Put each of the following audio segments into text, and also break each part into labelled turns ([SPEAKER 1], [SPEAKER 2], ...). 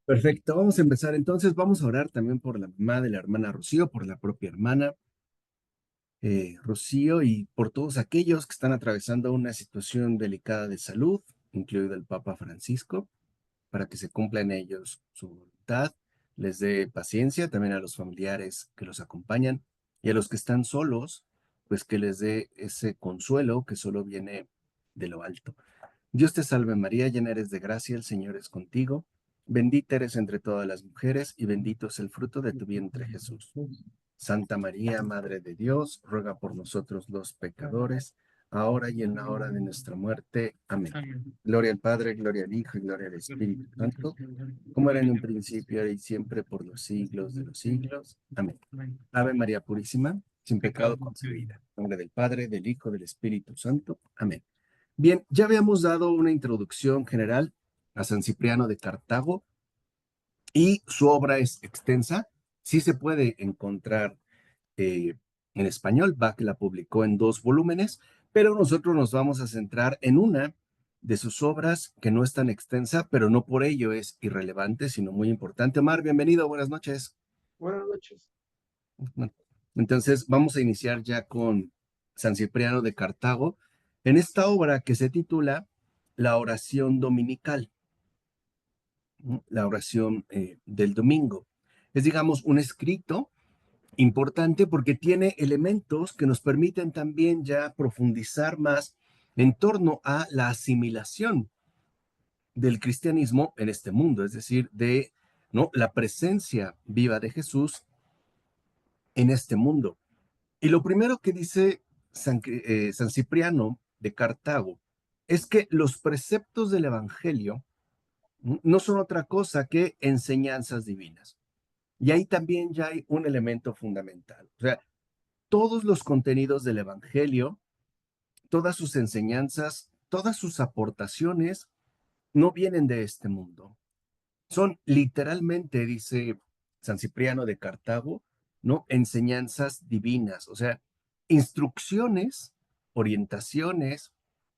[SPEAKER 1] Perfecto, vamos a empezar. Entonces, vamos a orar también por la mamá de la hermana Rocío, por la propia hermana Rocío y por todos aquellos que están atravesando una situación delicada de salud, incluido el Papa Francisco, para que se cumpla en ellos su voluntad, les dé paciencia también a los familiares que los acompañan y a los que están solos, pues que les dé ese consuelo que solo viene de lo alto. Dios te salve María, llena eres de gracia, el Señor es contigo. Bendita eres entre todas las mujeres y bendito es el fruto de tu vientre Jesús. Santa María, Madre de Dios, ruega por nosotros los pecadores, ahora y en la hora de nuestra muerte. Amén. Gloria al Padre, gloria al Hijo y gloria al Espíritu Santo, como era en un principio, ahora y siempre, por los siglos de los siglos. Amén. Ave María Purísima, sin pecado concebida. En nombre del Padre, del Hijo, del Espíritu Santo. Amén. Bien, ya habíamos dado una introducción general a San Cipriano de Cartago y su obra es extensa. Sí se puede encontrar eh, en español. Bach la publicó en 2 volúmenes, pero nosotros nos vamos a centrar en una de sus obras que no es tan extensa, pero no por ello es irrelevante, sino muy importante. Omar, bienvenido, buenas noches.
[SPEAKER 2] Buenas noches.
[SPEAKER 1] Entonces, vamos a iniciar ya con San Cipriano de Cartago en esta obra que se titula La oración dominical, ¿no? La oración del domingo. Es, digamos, un escrito importante porque tiene elementos que nos permiten también ya profundizar más en torno a la asimilación del cristianismo en este mundo, es decir, de, ¿no?, la presencia viva de Jesús en este mundo. Y lo primero que dice San Cipriano de Cartago es que los preceptos del Evangelio no son otra cosa que enseñanzas divinas. Y ahí también ya hay un elemento fundamental. O sea, todos los contenidos del Evangelio, todas sus enseñanzas, todas sus aportaciones no vienen de este mundo. Son literalmente, dice San Cipriano de Cartago, ¿no? Enseñanzas divinas, o sea, instrucciones, orientaciones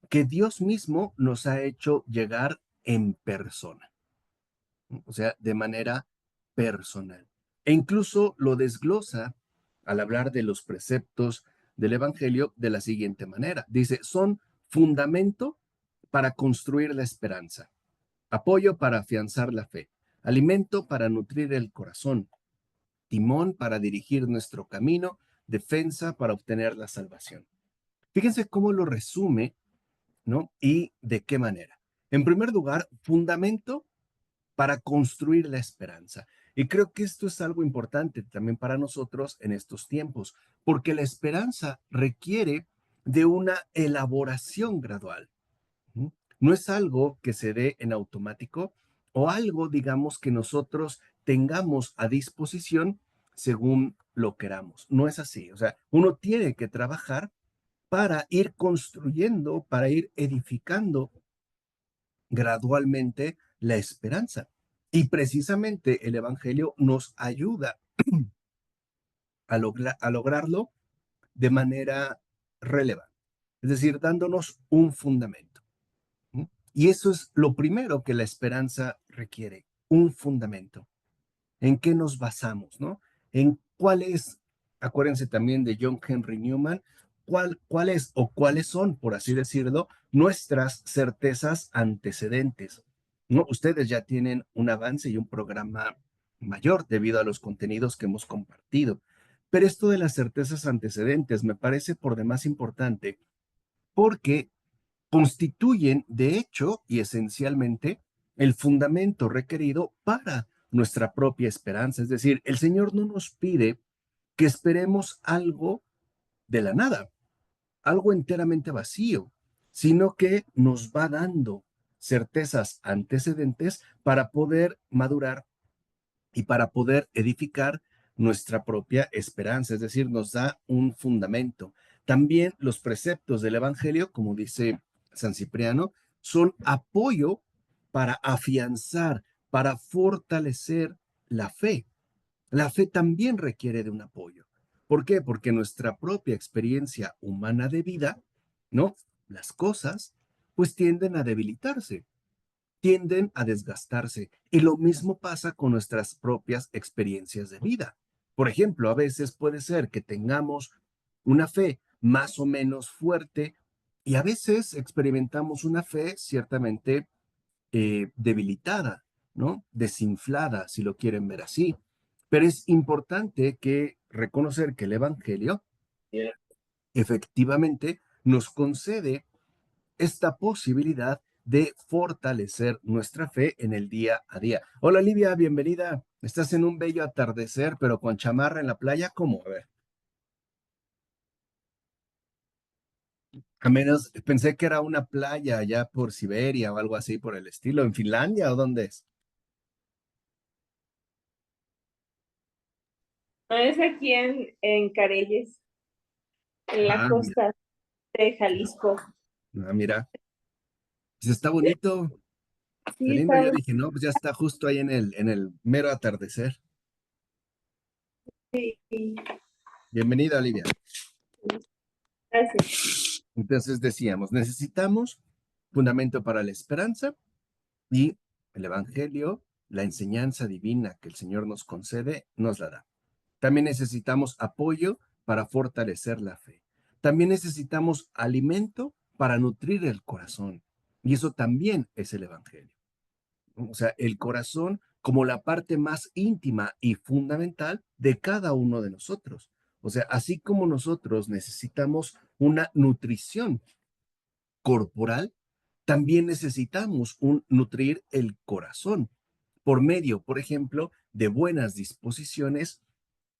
[SPEAKER 1] que Dios mismo nos ha hecho llegar en persona, ¿no? O sea, de manera personal. E incluso lo desglosa al hablar de los preceptos del Evangelio de la siguiente manera. Dice, son fundamento para construir la esperanza, apoyo para afianzar la fe, alimento para nutrir el corazón, timón para dirigir nuestro camino, defensa para obtener la salvación. Fíjense cómo lo resume, ¿no? Y de qué manera. En primer lugar, fundamento para construir la esperanza. Y creo que esto es algo importante también para nosotros en estos tiempos, porque la esperanza requiere de una elaboración gradual. ¿Mm? No es algo que se dé en automático o algo, digamos, que nosotros tengamos a disposición según lo queramos. No es así. O sea, uno tiene que trabajar para ir construyendo, para ir edificando gradualmente la esperanza. Y precisamente el Evangelio nos ayuda a lograrlo de manera relevante, es decir, dándonos un fundamento. ¿No? Y eso es lo primero que la esperanza requiere, un fundamento. ¿En qué nos basamos, no? En cuál es, acuérdense también de John Henry Newman, cuál es o cuáles son, por así decirlo, nuestras certezas antecedentes. ¿No? Ustedes ya tienen un avance y un programa mayor debido a los contenidos que hemos compartido. Pero esto de las certezas antecedentes me parece por demás importante porque constituyen, de hecho y esencialmente, el fundamento requerido para nuestra propia esperanza. Es decir, el Señor no nos pide que esperemos algo de la nada, algo enteramente vacío, sino que nos va dando certezas antecedentes para poder madurar y para poder edificar nuestra propia esperanza, es decir, nos da un fundamento. También los preceptos del Evangelio, como dice San Cipriano, son apoyo para afianzar, para fortalecer la fe. La fe también requiere de un apoyo. ¿Por qué? Porque nuestra propia experiencia humana de vida, ¿no? Las cosas, pues tienden a debilitarse. tienden a desgastarse. Y lo mismo pasa con nuestras propias experiencias de vida. Por ejemplo, a veces puede ser que tengamos una fe más o menos fuerte y a veces experimentamos una fe ciertamente debilitada, ¿no? Desinflada, si lo quieren ver así. Pero es importante que reconocer que el Evangelio efectivamente nos concede esta posibilidad de fortalecer nuestra fe en el día a día. Hola Livia, bienvenida. Estás en un bello atardecer, pero con chamarra en la playa, ¿cómo? A ver. A menos pensé que era una playa allá por Siberia o algo así por el estilo. ¿En Finlandia o dónde es?
[SPEAKER 2] No, es aquí en Careyes, en la
[SPEAKER 1] Ah, mira,
[SPEAKER 2] costa de Jalisco.
[SPEAKER 1] mira. Pues está bonito, está
[SPEAKER 2] Sí,
[SPEAKER 1] lindo.
[SPEAKER 2] está
[SPEAKER 1] Yo
[SPEAKER 2] bonito.
[SPEAKER 1] dije, no, pues ya está justo ahí en el mero atardecer. Bienvenida, Olivia.
[SPEAKER 2] Gracias.
[SPEAKER 1] Entonces decíamos, necesitamos fundamento para la esperanza y el Evangelio, la enseñanza divina que el Señor nos concede, nos la da. También necesitamos apoyo para fortalecer la fe. También necesitamos alimento para nutrir el corazón. Y eso también es el Evangelio. O sea, el corazón como la parte más íntima y fundamental de cada uno de nosotros. O sea, así como nosotros necesitamos una nutrición corporal, también necesitamos nutrir el corazón por medio, por ejemplo, de buenas disposiciones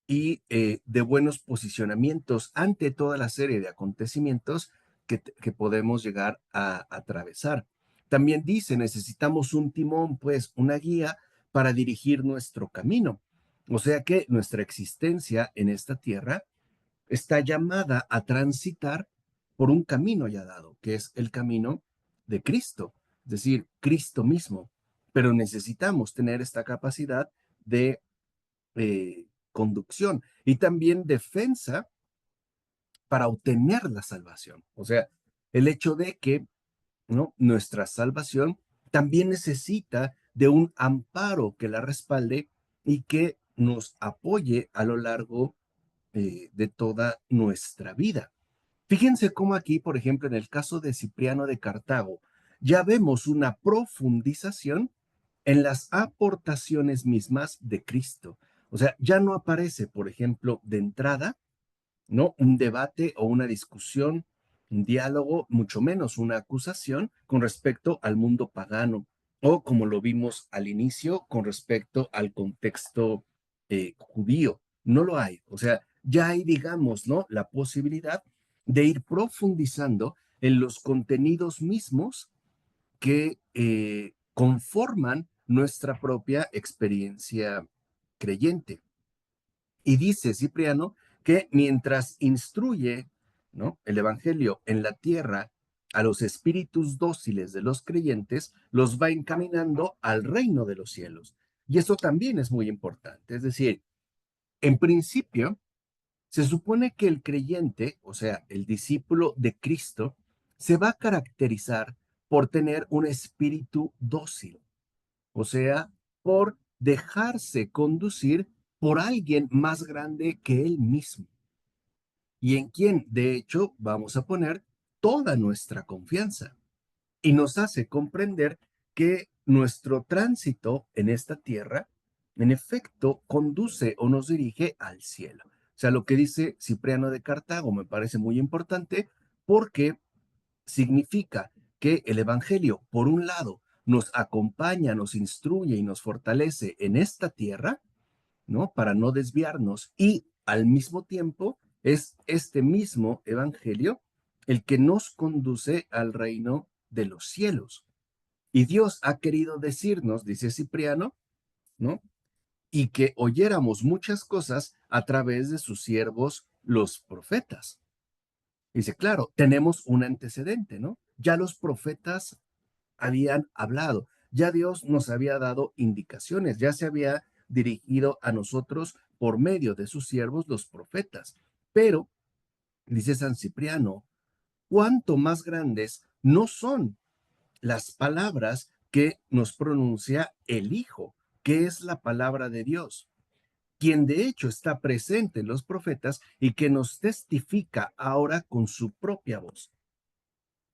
[SPEAKER 1] y de buenos posicionamientos ante toda la serie de acontecimientos que podemos llegar a atravesar. También dice, necesitamos un timón, pues una guía para dirigir nuestro camino. O sea que nuestra existencia en esta tierra está llamada a transitar por un camino ya dado, que es el camino de Cristo, es decir, Cristo mismo. Pero necesitamos tener esta capacidad de conducción y también defensa para obtener la salvación. O sea, el hecho de que, ¿no?, nuestra salvación también necesita de un amparo que la respalde y que nos apoye a lo largo de toda nuestra vida. Fíjense cómo aquí, por ejemplo, en el caso de Cipriano de Cartago, ya vemos una profundización en las aportaciones mismas de Cristo. O sea, ya no aparece, por ejemplo, de entrada, ¿no?, un debate o una discusión, un diálogo, mucho menos una acusación con respecto al mundo pagano o como lo vimos al inicio con respecto al contexto judío. No lo hay. O sea, ya hay, digamos, ¿no?, la posibilidad de ir profundizando en los contenidos mismos que conforman nuestra propia experiencia creyente. Y dice Cipriano que mientras instruye, ¿no?, el Evangelio en la tierra a los espíritus dóciles de los creyentes, los va encaminando al reino de los cielos. Y eso también es muy importante. Es decir, en principio, se supone que el creyente, o sea, el discípulo de Cristo, se va a caracterizar por tener un espíritu dócil, o sea, por dejarse conducir por alguien más grande que él mismo y en quien, de hecho, vamos a poner toda nuestra confianza. Y nos hace comprender que nuestro tránsito en esta tierra, en efecto, conduce o nos dirige al cielo. O sea, lo que dice Cipriano de Cartago me parece muy importante porque significa que el Evangelio, por un lado, nos acompaña, nos instruye y nos fortalece en esta tierra, ¿no?, para no desviarnos y al mismo tiempo es este mismo Evangelio el que nos conduce al reino de los cielos. Y Dios ha querido decirnos, dice Cipriano, ¿no?, y que oyéramos muchas cosas a través de sus siervos, los profetas. Dice, claro, tenemos un antecedente, ¿no? Ya los profetas habían hablado, ya Dios nos había dado indicaciones, ya se había dirigido a nosotros por medio de sus siervos, los profetas. Pero, dice San Cipriano, cuánto más grandes no son las palabras que nos pronuncia el Hijo, que es la palabra de Dios, quien de hecho está presente en los profetas y que nos testifica ahora con su propia voz.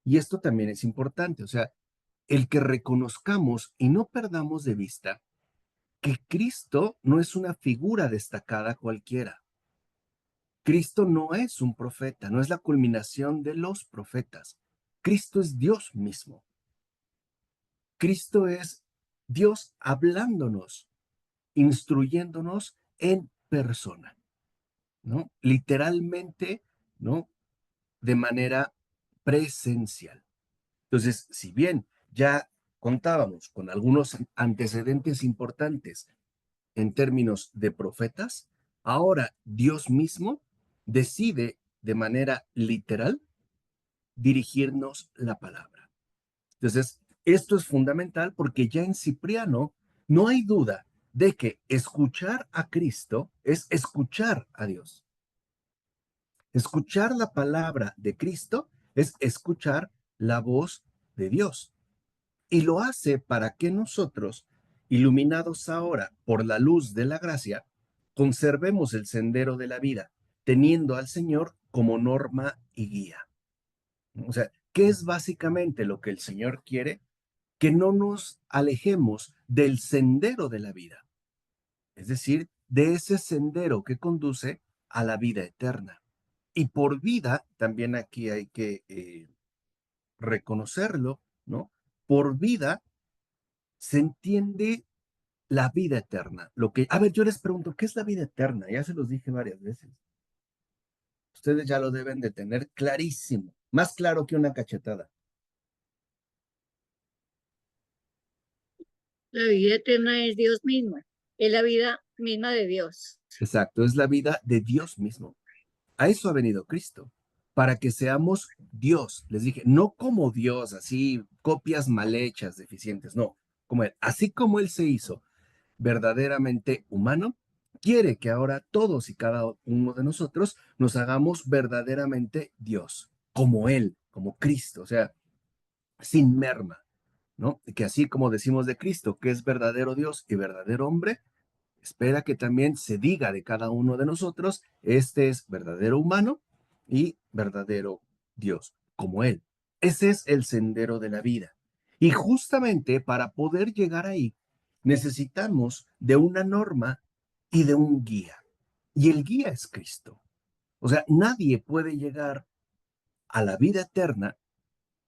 [SPEAKER 1] Y esto también es importante, o sea, el que reconozcamos y no perdamos de vista que Cristo no es una figura destacada cualquiera. Cristo no es un profeta, no es la culminación de los profetas. Cristo es Dios mismo. Cristo es Dios hablándonos, instruyéndonos en persona, ¿no? Literalmente, ¿no? De manera presencial. Entonces, si bien ya contábamos con algunos antecedentes importantes en términos de profetas, ahora Dios mismo decide de manera literal dirigirnos la palabra. Entonces, esto es fundamental porque ya en Cipriano no hay duda de que escuchar a Cristo es escuchar a Dios. Escuchar la palabra de Cristo es escuchar la voz de Dios. Y lo hace para que nosotros, iluminados ahora por la luz de la gracia, conservemos el sendero de la vida, teniendo al Señor como norma y guía. O sea, ¿qué es básicamente lo que el Señor quiere? Que no nos alejemos del sendero de la vida, es decir, de ese sendero que conduce a la vida eterna. Y por vida, también aquí hay que reconocerlo, ¿no? Por vida se entiende la vida eterna. A ver, yo les pregunto, ¿qué es la vida eterna? Ya se los dije varias veces. Ustedes ya lo deben de tener clarísimo, más claro que una cachetada.
[SPEAKER 3] La vida eterna es Dios mismo, es la vida misma de Dios.
[SPEAKER 1] Exacto, es la vida de Dios mismo. A eso ha venido Cristo, para que seamos Dios. Les dije, no como Dios, así copias mal hechas, deficientes, no, como Él. Así como Él se hizo verdaderamente humano, quiere que ahora todos y cada uno de nosotros nos hagamos verdaderamente Dios, como Él, como Cristo, o sea, sin merma, ¿no? Que así como decimos de Cristo, que es verdadero Dios y verdadero hombre, espera que también se diga de cada uno de nosotros, este es verdadero humano y verdadero Dios, como Él. Ese es el sendero de la vida. Y justamente para poder llegar ahí, necesitamos de una norma y de un guía. Y el guía es Cristo. O sea, nadie puede llegar a la vida eterna,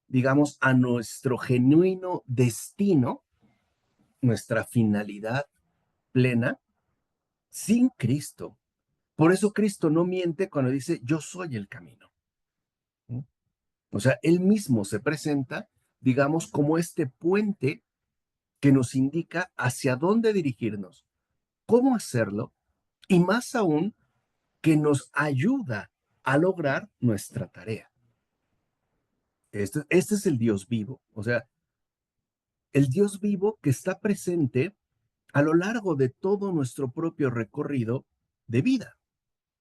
[SPEAKER 1] digamos, a nuestro genuino destino, nuestra finalidad plena, sin Cristo. Por eso Cristo no miente cuando dice, yo soy el camino. ¿No? O sea, Él mismo se presenta, digamos, como este puente que nos indica hacia dónde dirigirnos, cómo hacerlo y más aún que nos ayuda a lograr nuestra tarea. Este es el Dios vivo, o sea, el Dios vivo que está presente a lo largo de todo nuestro propio recorrido de vida.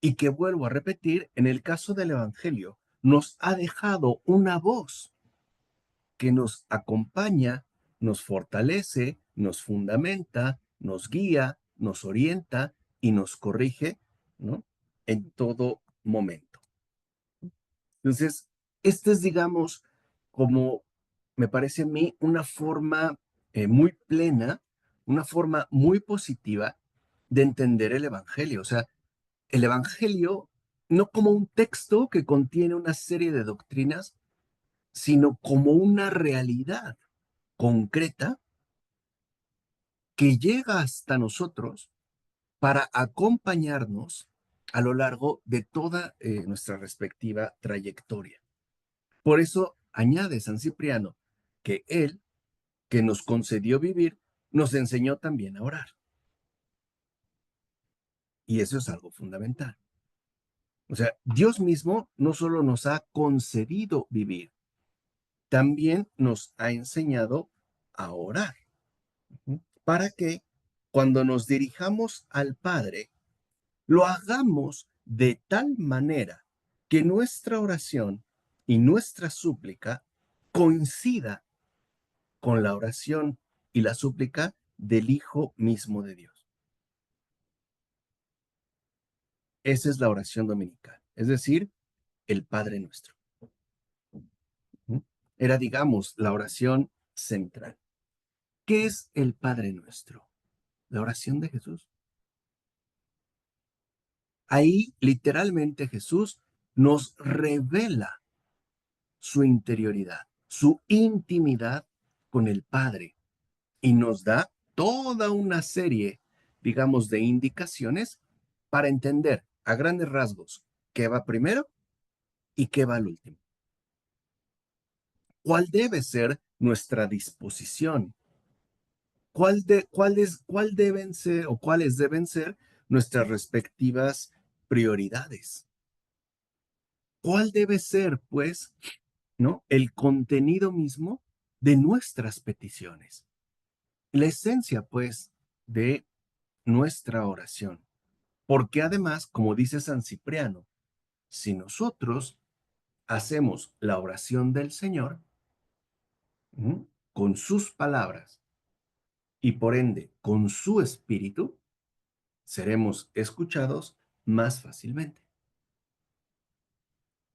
[SPEAKER 1] Y que vuelvo a repetir, en el caso del Evangelio, nos ha dejado una voz que nos acompaña, nos fortalece, nos fundamenta, nos guía, nos orienta y nos corrige, ¿no? En todo momento. Entonces, esta es, digamos, como me parece a mí, una forma muy plena, una forma muy positiva de entender el Evangelio. O sea, el Evangelio no como un texto que contiene una serie de doctrinas, sino como una realidad concreta que llega hasta nosotros para acompañarnos a lo largo de toda nuestra respectiva trayectoria. Por eso añade San Cipriano que él, que nos concedió vivir, nos enseñó también a orar. Y eso es algo fundamental. O sea, Dios mismo no solo nos ha concedido vivir, también nos ha enseñado a orar. Para que cuando nos dirijamos al Padre, lo hagamos de tal manera que nuestra oración y nuestra súplica coincida con la oración y la súplica del Hijo mismo de Dios. Esa es la oración dominical, es decir, el Padre Nuestro. Era, digamos, la oración central. ¿Qué es el Padre Nuestro? La oración de Jesús. Ahí literalmente Jesús nos revela su interioridad, su intimidad con el Padre y nos da toda una serie, digamos, de indicaciones para entender a grandes rasgos qué va primero y qué va al último. ¿Cuál debe ser nuestra disposición? ¿Cuál deben ser o cuáles deben ser nuestras respectivas prioridades? ¿Cuál debe ser, pues, ¿no? El contenido mismo de nuestras peticiones. La esencia, pues, de nuestra oración. Porque además, como dice San Cipriano, si nosotros hacemos la oración del Señor con sus palabras y por ende con su espíritu, seremos escuchados más fácilmente.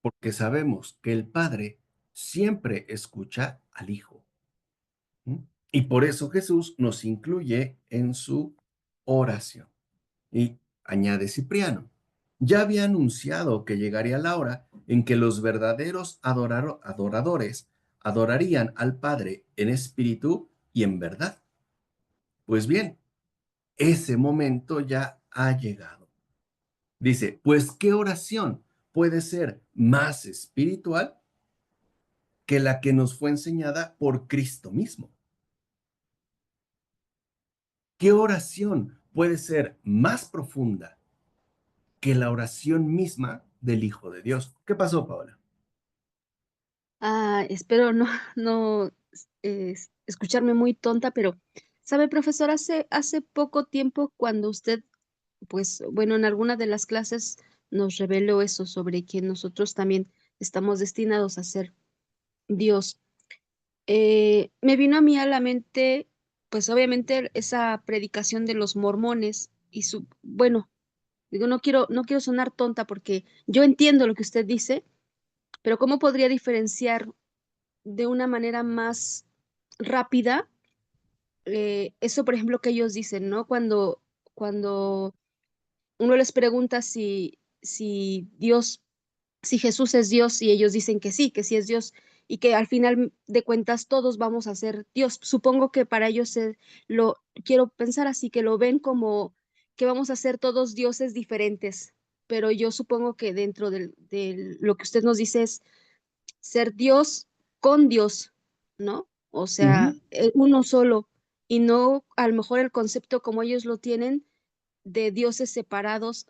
[SPEAKER 1] Porque sabemos que el Padre siempre escucha al Hijo. Y por eso Jesús nos incluye en su oración. Y añade Cipriano, ya había anunciado que llegaría la hora en que los verdaderos adoradores adorarían al Padre en espíritu y en verdad. Pues bien, ese momento ya ha llegado. Dice, pues ¿qué oración puede ser más espiritual que la que nos fue enseñada por Cristo mismo? ¿Qué oración puede ser más profunda que la oración misma del Hijo de Dios? ¿Qué pasó, Paola?
[SPEAKER 4] Espero no no escucharme muy tonta, pero, ¿sabe, profesor? Hace poco tiempo, cuando usted, pues, bueno, en alguna de las clases nos reveló eso sobre que nosotros también estamos destinados a ser Dios, me vino a mí a la mente, pues, obviamente, esa predicación de los mormones y su bueno, digo, no quiero sonar tonta, porque yo entiendo lo que usted dice, pero, ¿cómo podría diferenciar de una manera más rápida, eso, por ejemplo, que ellos dicen, ¿no? Cuando uno les pregunta si Jesús es Dios, y ellos dicen que sí es Dios, y que al final de cuentas todos vamos a ser Dios. Supongo que para ellos lo quiero pensar así, que lo ven como que vamos a ser todos dioses diferentes, pero yo supongo que dentro del lo que usted nos dice es ser Dios con Dios, ¿no? O sea,
[SPEAKER 1] Ujú.
[SPEAKER 4] uno solo, y no a lo mejor el concepto como ellos lo tienen de dioses separados,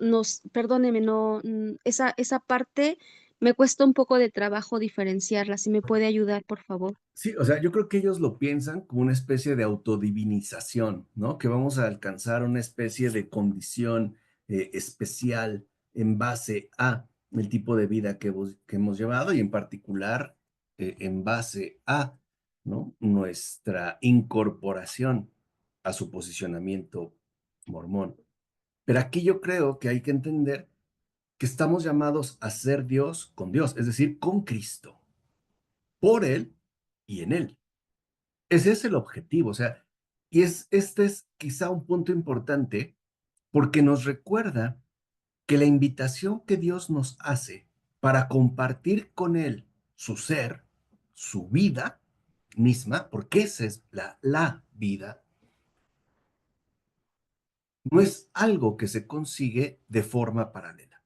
[SPEAKER 4] perdóneme, no, esa parte me cuesta un poco de trabajo diferenciarla, si me puede ayudar, por favor.
[SPEAKER 1] Sí, o sea, yo creo que ellos lo piensan como una especie de autodivinización, ¿no? Que vamos a alcanzar una especie de condición especial en base a el tipo de vida que hemos llevado y en particular en base a, ¿no? Nuestra incorporación a su posicionamiento mormón. Pero aquí yo creo que hay que entender que estamos llamados a ser Dios con Dios, es decir, con Cristo, por Él y en Él. Ese es el objetivo, o sea, este es quizá un punto importante porque nos recuerda que la invitación que Dios nos hace para compartir con Él su ser, su vida misma, porque esa es la vida, no es algo que se consigue de forma paralela.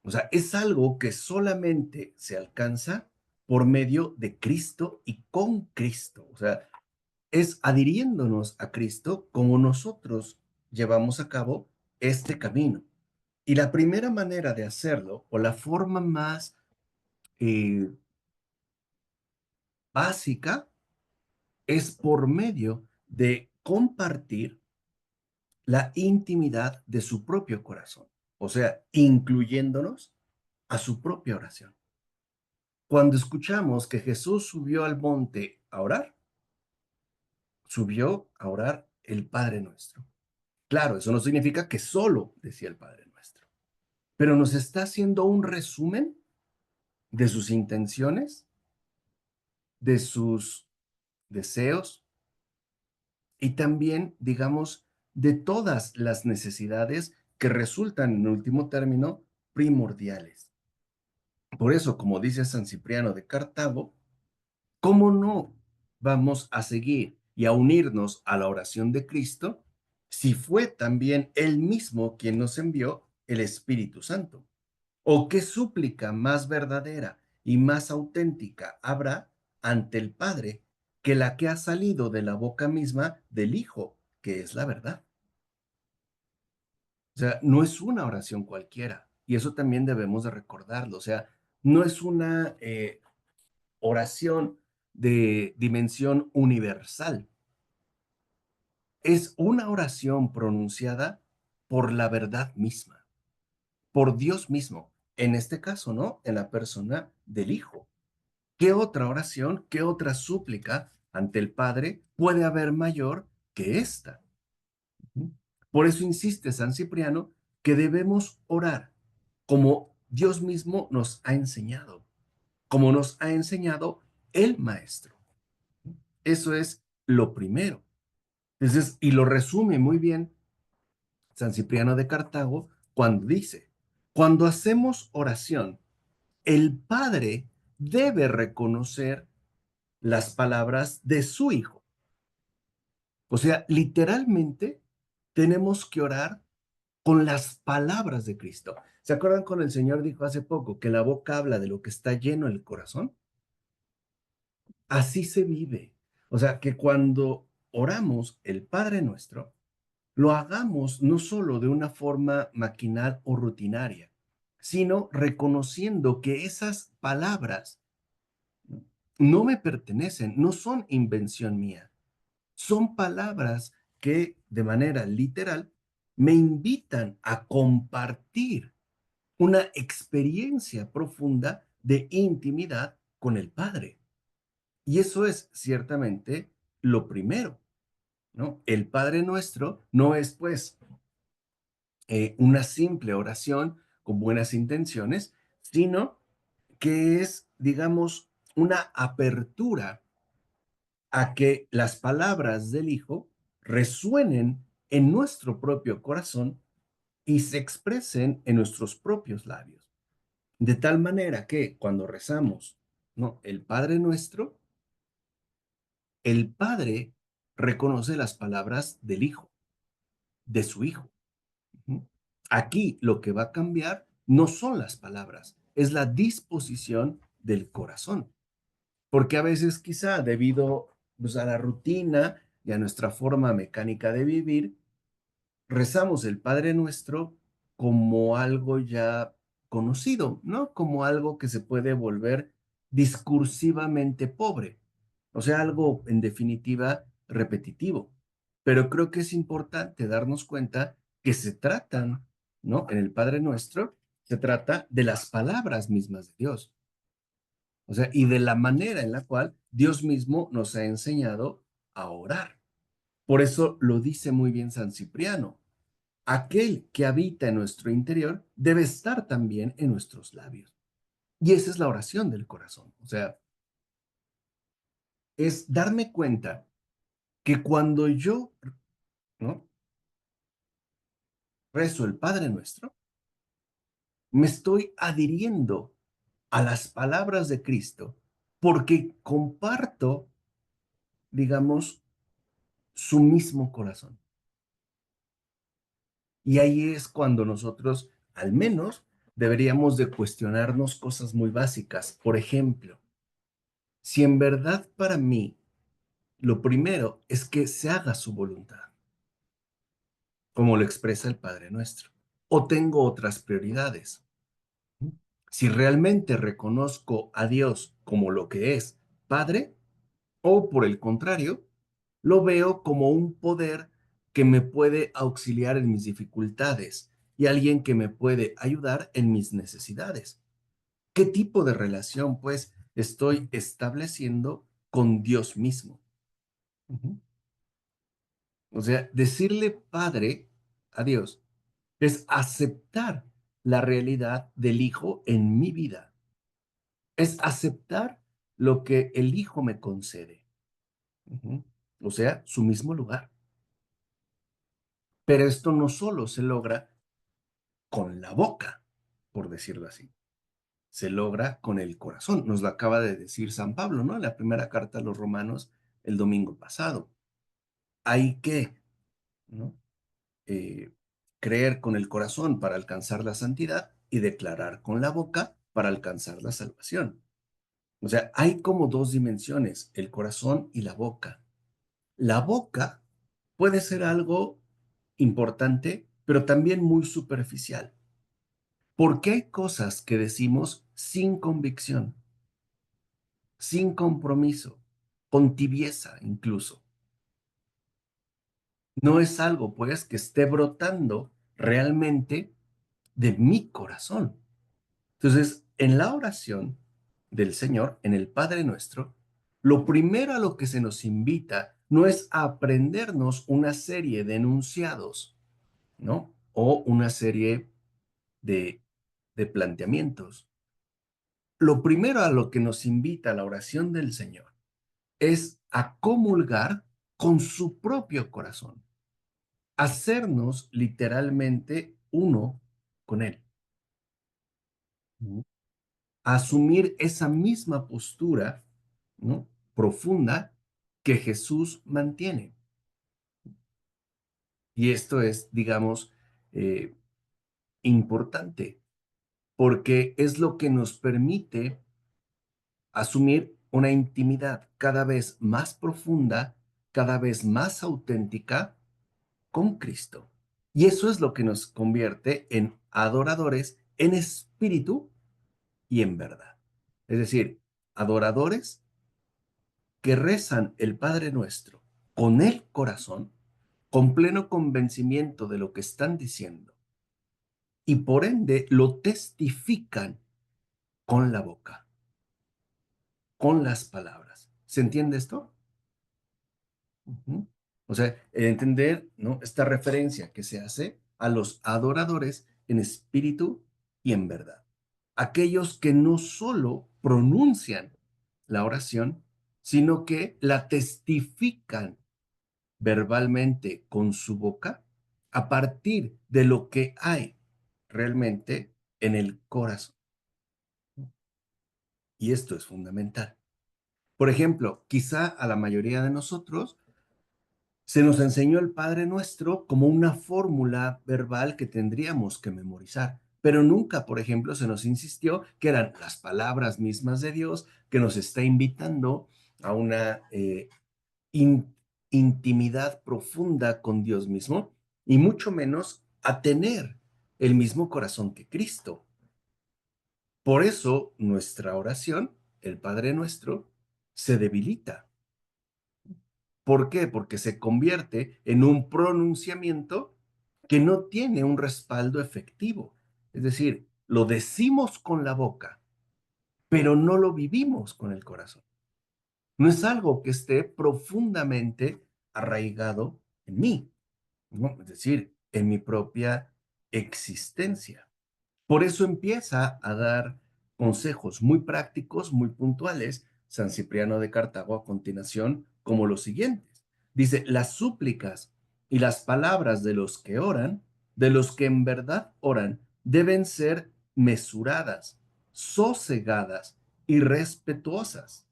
[SPEAKER 1] O sea, es algo que solamente se alcanza por medio de Cristo y con Cristo. O sea, es adhiriéndonos a Cristo como nosotros llevamos a cabo este camino. Y la primera manera de hacerlo, o la forma más eh, básica, es por medio de compartir la intimidad de su propio corazón, o sea, incluyéndonos a su propia oración. Cuando escuchamos que Jesús subió al monte a orar, subió a orar el Padre Nuestro. Claro, eso no significa que solo decía el Padre Nuestro, pero nos está haciendo un resumen de sus intenciones, de sus deseos y también, digamos, de todas las necesidades que resultan, en último término, primordiales. Por eso, como dice San Cipriano de Cartago, ¿cómo no vamos a seguir y a unirnos a la oración de Cristo si fue también Él mismo quien nos envió el Espíritu Santo? ¿O qué súplica más verdadera y más auténtica habrá ante el Padre que la que ha salido de la boca misma del Hijo, que es la verdad? O sea, no es una oración cualquiera, y eso también debemos de recordarlo. O sea, no es una oración de dimensión universal, es una oración pronunciada por la verdad misma, por Dios mismo, en este caso, ¿no? En la persona del Hijo. ¿Qué otra oración, qué otra súplica ante el Padre puede haber mayor que esta? Por eso insiste San Cipriano que debemos orar como Dios mismo nos ha enseñado, como nos ha enseñado el Maestro. Eso es lo primero. Entonces, y lo resume muy bien San Cipriano de Cartago cuando dice, cuando hacemos oración, el Padre debe reconocer las palabras de su Hijo. O sea, literalmente tenemos que orar con las palabras de Cristo. ¿Se acuerdan cuando el Señor dijo hace poco que la boca habla de lo que está lleno el corazón? Así se vive. O sea, que cuando oramos el Padre Nuestro, lo hagamos no solo de una forma maquinal o rutinaria, sino reconociendo que esas palabras no me pertenecen, no son invención mía, son palabras que de manera literal me invitan a compartir una experiencia profunda de intimidad con el Padre. Y eso es ciertamente lo primero, ¿no? El Padre Nuestro no es pues una simple oración con buenas intenciones, sino que es, digamos, una apertura a que las palabras del Hijo resuenen en nuestro propio corazón y se expresen en nuestros propios labios. De tal manera que cuando rezamos, ¿no? El Padre Nuestro, el Padre reconoce las palabras del Hijo, de su Hijo. Aquí lo que va a cambiar no son las palabras, es la disposición del corazón. Porque a veces quizá debido pues, a la rutina y a nuestra forma mecánica de vivir, rezamos el Padre Nuestro como algo ya conocido, ¿no? Como algo que se puede volver discursivamente pobre, o sea, algo en definitiva repetitivo. Pero creo que es importante darnos cuenta que se tratan, ¿no? En el Padre Nuestro, se trata de las palabras mismas de Dios, o sea, y de la manera en la cual Dios mismo nos ha enseñado a orar. Por eso lo dice muy bien San Cipriano. Aquel que habita en nuestro interior debe estar también en nuestros labios. Y esa es la oración del corazón. O sea, es darme cuenta que cuando yo, ¿no? Rezo el Padre Nuestro, me estoy adhiriendo a las palabras de Cristo porque comparto, digamos, su mismo corazón. Y ahí es cuando nosotros, al menos, deberíamos de cuestionarnos cosas muy básicas. Por ejemplo, si en verdad para mí lo primero es que se haga su voluntad, como lo expresa el Padre Nuestro, o tengo otras prioridades. Si realmente reconozco a Dios como lo que es Padre, o por el contrario, lo veo como un poder que me puede auxiliar en mis dificultades y alguien que me puede ayudar en mis necesidades. ¿Qué tipo de relación, pues, estoy estableciendo con Dios mismo? Ujú. O sea, decirle Padre a Dios es aceptar la realidad del Hijo en mi vida. Es aceptar lo que el Hijo me concede. Ujú. O sea, su mismo lugar. Pero esto no solo se logra con la boca, por decirlo así. Se logra con el corazón. Nos lo acaba de decir San Pablo, ¿no? En la primera carta a los Romanos el domingo pasado. Hay que, ¿no? eh, creer con el corazón para alcanzar la santidad y declarar con la boca para alcanzar la salvación. O sea, hay como dos dimensiones, el corazón y la boca. La boca puede ser algo importante, pero también muy superficial, porque hay cosas que decimos sin convicción, sin compromiso, con tibieza incluso. No es algo, pues, que esté brotando realmente de mi corazón. Entonces, en la oración del Señor, en el Padre Nuestro, lo primero a lo que se nos invita no es a aprendernos una serie de enunciados, ¿no? O una serie de, de planteamientos. Lo primero a lo que nos invita la oración del Señor es a comulgar con su propio corazón, hacernos literalmente uno con Él. Asumir esa misma postura, ¿no? Profunda que Jesús mantiene. Y esto es, digamos, eh, importante, porque es lo que nos permite asumir una intimidad cada vez más profunda, cada vez más auténtica con Cristo. Y eso es lo que nos convierte en adoradores en espíritu y en verdad. Es decir, adoradores que rezan el Padre Nuestro con el corazón, con pleno convencimiento de lo que están diciendo, y por ende lo testifican con la boca, con las palabras. ¿Se entiende esto? Ujú. O sea, el entender, ¿no? Esta referencia que se hace a los adoradores en espíritu y en verdad. Aquellos que no solo pronuncian la oración, sino que la testifican verbalmente con su boca a partir de lo que hay realmente en el corazón. Y esto es fundamental. Por ejemplo, quizá a la mayoría de nosotros se nos enseñó el Padre Nuestro como una fórmula verbal que tendríamos que memorizar, pero nunca, por ejemplo, se nos insistió que eran las palabras mismas de Dios que nos está invitando a una in- intimidad profunda con Dios mismo y mucho menos a tener el mismo corazón que Cristo. Por eso nuestra oración, el Padre Nuestro, se debilita. ¿Por qué? Porque se convierte en un pronunciamiento que no tiene un respaldo efectivo. Es decir, lo decimos con la boca, pero no lo vivimos con el corazón. No es algo que esté profundamente arraigado en mí, ¿no? Es decir, en mi propia existencia. Por eso empieza a dar consejos muy prácticos, muy puntuales, San Cipriano de Cartago a continuación, como los siguientes. Dice, las súplicas y las palabras de los que oran, de los que en verdad oran, deben ser mesuradas, sosegadas y respetuosas.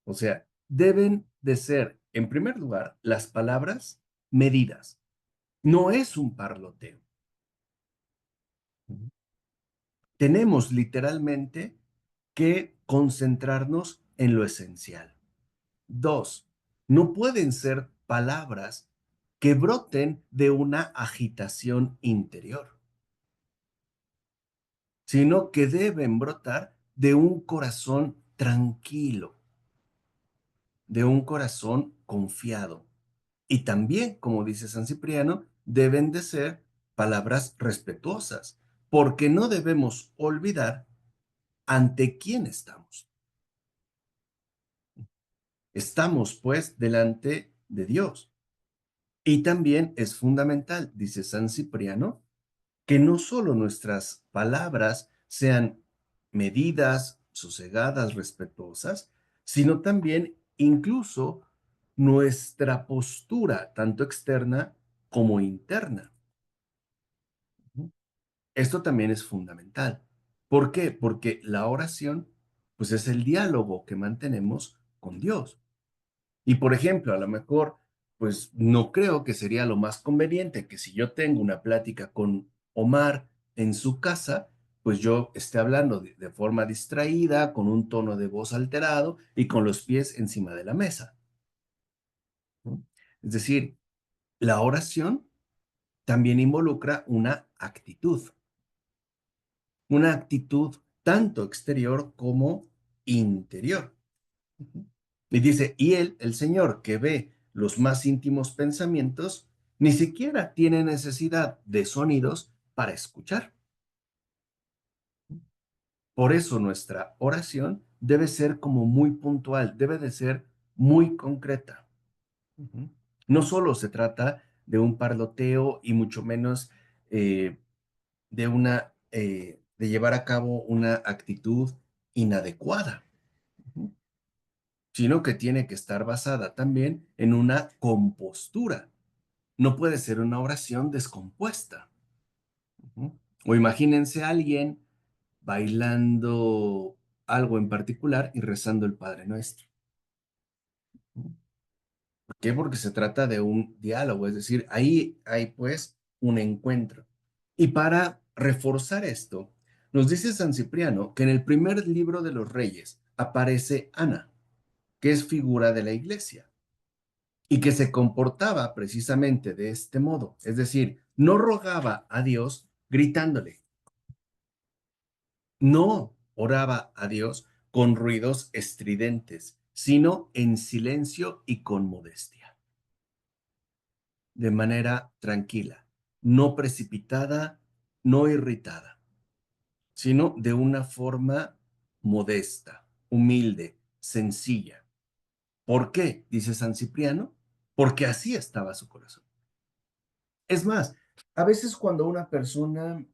[SPEAKER 1] O sea, deben de ser, en primer lugar, las palabras medidas. No es un parloteo. Tenemos literalmente que concentrarnos en lo esencial. Dos, no pueden ser palabras que broten de una agitación interior, sino que deben brotar de un corazón tranquilo, de un corazón confiado. Y también, como dice San Cipriano, deben de ser palabras respetuosas, porque no debemos olvidar ante quién estamos. Estamos, pues, delante de Dios. Y también es fundamental, dice San Cipriano, que no solo nuestras palabras sean medidas, sosegadas, respetuosas, sino también incluso nuestra postura, tanto externa como interna. Esto también es fundamental. ¿Por qué? Porque la oración, pues es el diálogo que mantenemos con Dios. Y por ejemplo, a lo mejor, pues no creo que sería lo más conveniente que si yo tengo una plática con Omar en su casa, pues yo esté hablando de forma distraída, con un tono de voz alterado y con los pies encima de la mesa, ¿no? Es decir, la oración también involucra una actitud tanto exterior como interior. Y dice, y él, el Señor, que ve los más íntimos pensamientos, ni siquiera tiene necesidad de sonidos para escuchar. Por eso nuestra oración debe ser como muy puntual, debe de ser muy concreta. No solo se trata de un parloteo y mucho menos de llevar a cabo una actitud inadecuada, sino que tiene que estar basada también en una compostura. No puede ser una oración descompuesta. O imagínense a alguien bailando algo en particular y rezando el Padre Nuestro. ¿Por qué? Porque se trata de un diálogo, es decir, ahí hay pues un encuentro. Y para reforzar esto, nos dice San Cipriano que en el primer libro de los Reyes aparece Ana, que es figura de la iglesia, y que se comportaba precisamente de este modo, es decir, no rogaba a Dios gritándole, no oraba a Dios con ruidos estridentes, sino en silencio y con modestia, de manera tranquila, no precipitada, no irritada, sino de una forma modesta, humilde, sencilla. ¿Por qué? Dice San Cipriano, porque así estaba su corazón. Es más, a veces cuando una persona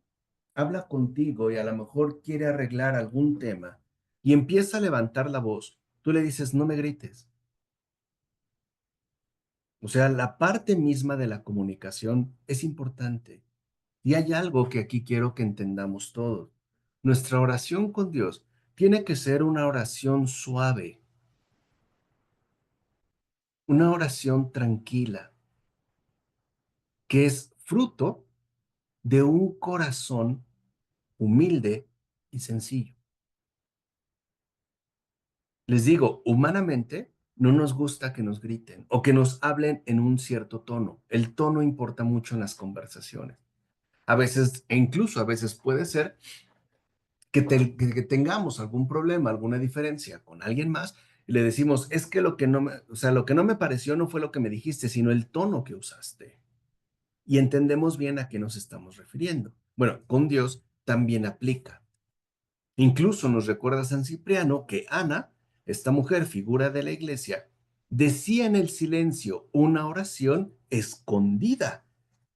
[SPEAKER 1] habla contigo y a lo mejor quiere arreglar algún tema y empieza a levantar la voz, tú le dices, no me grites. O sea, la parte misma de la comunicación es importante. Y hay algo que aquí quiero que entendamos todos. Nuestra oración con Dios tiene que ser una oración suave, una oración tranquila, que es fruto de un corazón humilde y sencillo. Les digo, humanamente no nos gusta que nos griten o que nos hablen en un cierto tono. El tono importa mucho en las conversaciones. A veces, e incluso a veces puede ser que tengamos algún problema, alguna diferencia con alguien más y le decimos, es que lo que no me, o sea, lo que no me pareció no fue lo que me dijiste, sino el tono que usaste. Y entendemos bien a qué nos estamos refiriendo. Bueno, con Dios también aplica. Incluso nos recuerda San Cipriano que Ana, esta mujer figura de la iglesia, decía en el silencio una oración escondida.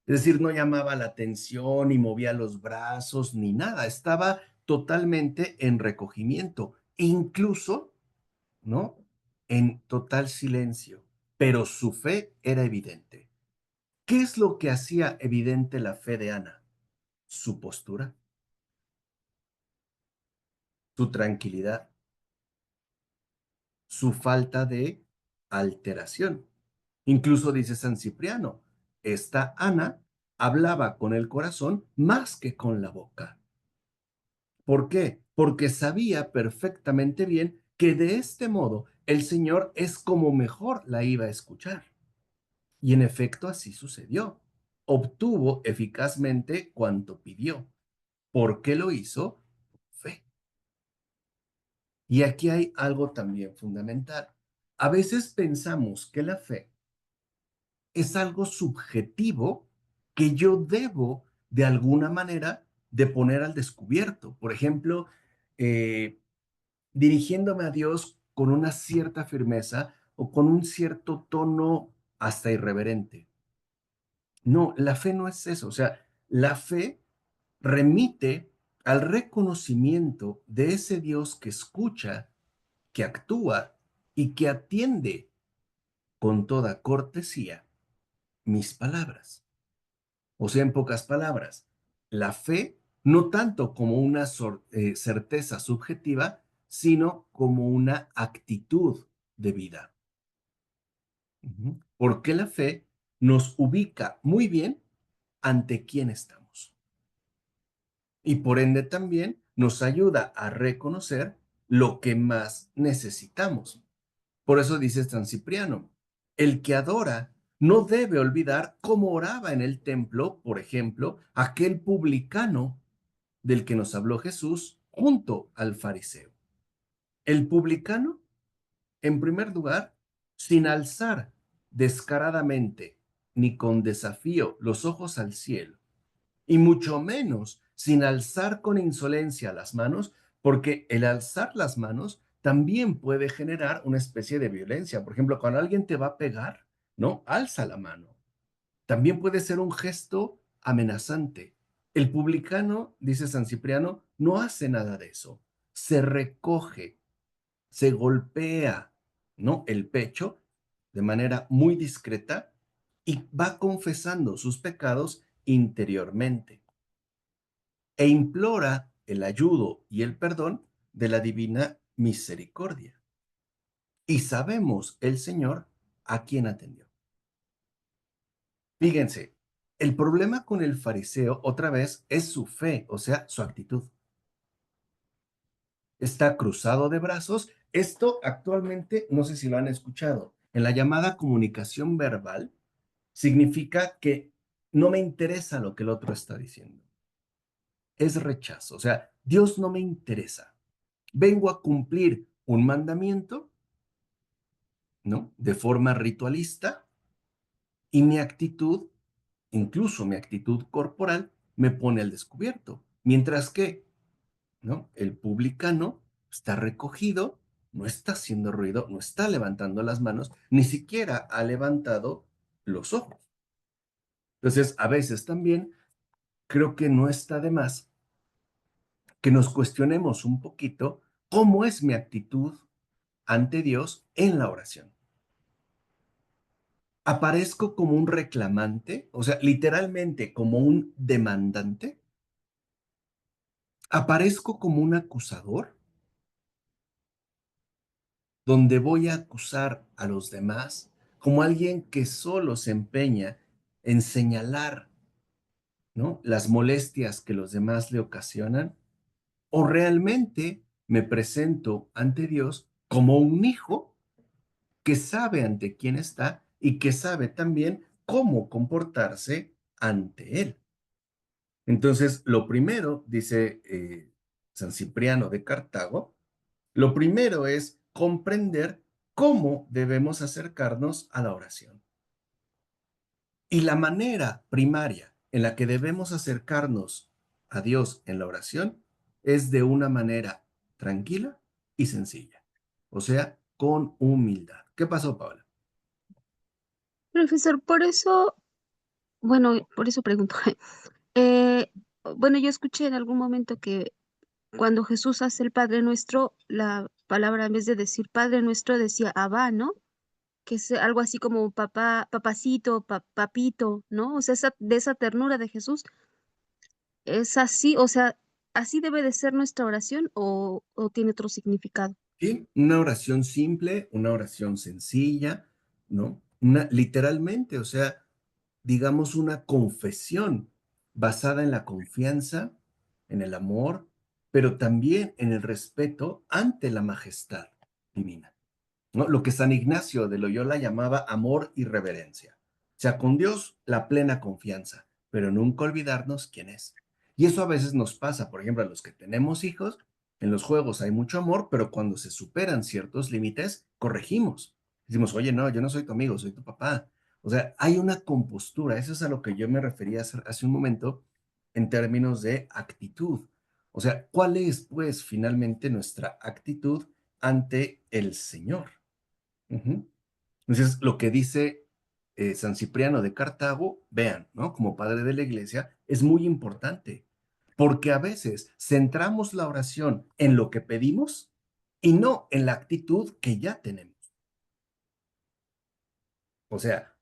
[SPEAKER 1] Es decir, no llamaba la atención, ni movía los brazos, ni nada. Estaba totalmente en recogimiento, incluso, ¿no? En total silencio. Pero su fe era evidente. ¿Qué es lo que hacía evidente la fe de Ana? Su postura, su tranquilidad, su falta de alteración. Incluso dice San Cipriano, esta Ana hablaba con el corazón más que con la boca. ¿Por qué? Porque sabía perfectamente bien que de este modo el Señor es como mejor la iba a escuchar. Y en efecto así sucedió. Obtuvo eficazmente cuanto pidió. ¿Por qué lo hizo? Fe. Y aquí hay algo también fundamental. A veces pensamos que la fe es algo subjetivo que yo debo de alguna manera de poner al descubierto. Por ejemplo, eh, dirigiéndome a Dios con una cierta firmeza o con un cierto tono hasta irreverente. No, la fe no es eso. O sea, la fe remite al reconocimiento de ese Dios que escucha, que actúa y que atiende con toda cortesía mis palabras. O sea, en pocas palabras, la fe no tanto como una certeza subjetiva, sino como una actitud de vida. Porque la fe nos ubica muy bien ante quién estamos. Y por ende también nos ayuda a reconocer lo que más necesitamos. Por eso dice San Cipriano, el que adora no debe olvidar cómo oraba en el templo, por ejemplo, aquel publicano del que nos habló Jesús junto al fariseo. El publicano, en primer lugar, sin alzar descaradamente ni con desafío los ojos al cielo, y mucho menos sin alzar con insolencia las manos, porque el alzar las manos también puede generar una especie de violencia. Por ejemplo, cuando alguien te va a pegar, ¿no? Alza la mano. También puede ser un gesto amenazante. El publicano, dice San Cipriano, no hace nada de eso. Se recoge, se golpea, ¿no? El pecho de manera muy discreta y va confesando sus pecados interiormente e implora el ayudo y el perdón de la divina misericordia. Y sabemos el Señor a quién atendió. Fíjense, el problema con el fariseo, otra vez, es su fe, o sea, su actitud. Está cruzado de brazos. Esto actualmente, no sé si lo han escuchado, en la llamada comunicación verbal, significa que no me interesa lo que el otro está diciendo. Es rechazo, o sea, Dios no me interesa. Vengo a cumplir un mandamiento, ¿no? De forma ritualista y mi actitud, incluso mi actitud corporal, me pone al descubierto. Mientras que, ¿no? El publicano está recogido, no está haciendo ruido, no está levantando las manos, ni siquiera ha levantado los ojos. Entonces, a veces también creo que no está de más que nos cuestionemos un poquito cómo es mi actitud ante Dios en la oración. ¿Aparezco como un reclamante? O sea, literalmente como un demandante. ¿Aparezco como un acusador? Donde voy a acusar a los demás como alguien que solo se empeña en señalar, ¿no? Las molestias que los demás le ocasionan, o realmente me presento ante Dios como un hijo que sabe ante quién está y que sabe también cómo comportarse ante él. Entonces, lo primero, dice San Cipriano de Cartago, lo primero es comprender cómo debemos acercarnos a la oración. Y la manera primaria en la que debemos acercarnos a Dios en la oración es de una manera tranquila y sencilla, o sea, con humildad. ¿Qué pasó, Paola?
[SPEAKER 4] Profesor, por eso, bueno, por eso pregunto. Eh, bueno, yo escuché en algún momento que cuando Jesús hace el Padre Nuestro, la palabra en vez de decir Padre Nuestro decía Abba, ¿no? Que es algo así como papá, papacito, papito, ¿no? O sea, de esa ternura de Jesús, ¿es así? O sea, ¿así debe de ser nuestra oración o tiene otro significado?
[SPEAKER 1] Sí, una oración simple, una oración sencilla, ¿no? Literalmente, o sea, digamos una confesión basada en la confianza, en el amor, pero también en el respeto ante la majestad divina, ¿no? Lo que San Ignacio de Loyola llamaba amor y reverencia. O sea, con Dios la plena confianza, pero nunca olvidarnos quién es. Y eso a veces nos pasa, por ejemplo, a los que tenemos hijos, en los juegos hay mucho amor, pero cuando se superan ciertos límites, corregimos. Decimos, oye, no, yo no soy tu amigo, soy tu papá. O sea, hay una compostura, eso es a lo que yo me refería hace un momento en términos de actitud. O sea, ¿cuál es, pues, finalmente nuestra actitud ante el Señor? Ujú. Entonces, lo que dice San Cipriano de Cartago, vean, ¿no? Como padre de la iglesia, es muy importante, porque a veces centramos la oración en lo que pedimos y no en la actitud que ya tenemos. O sea,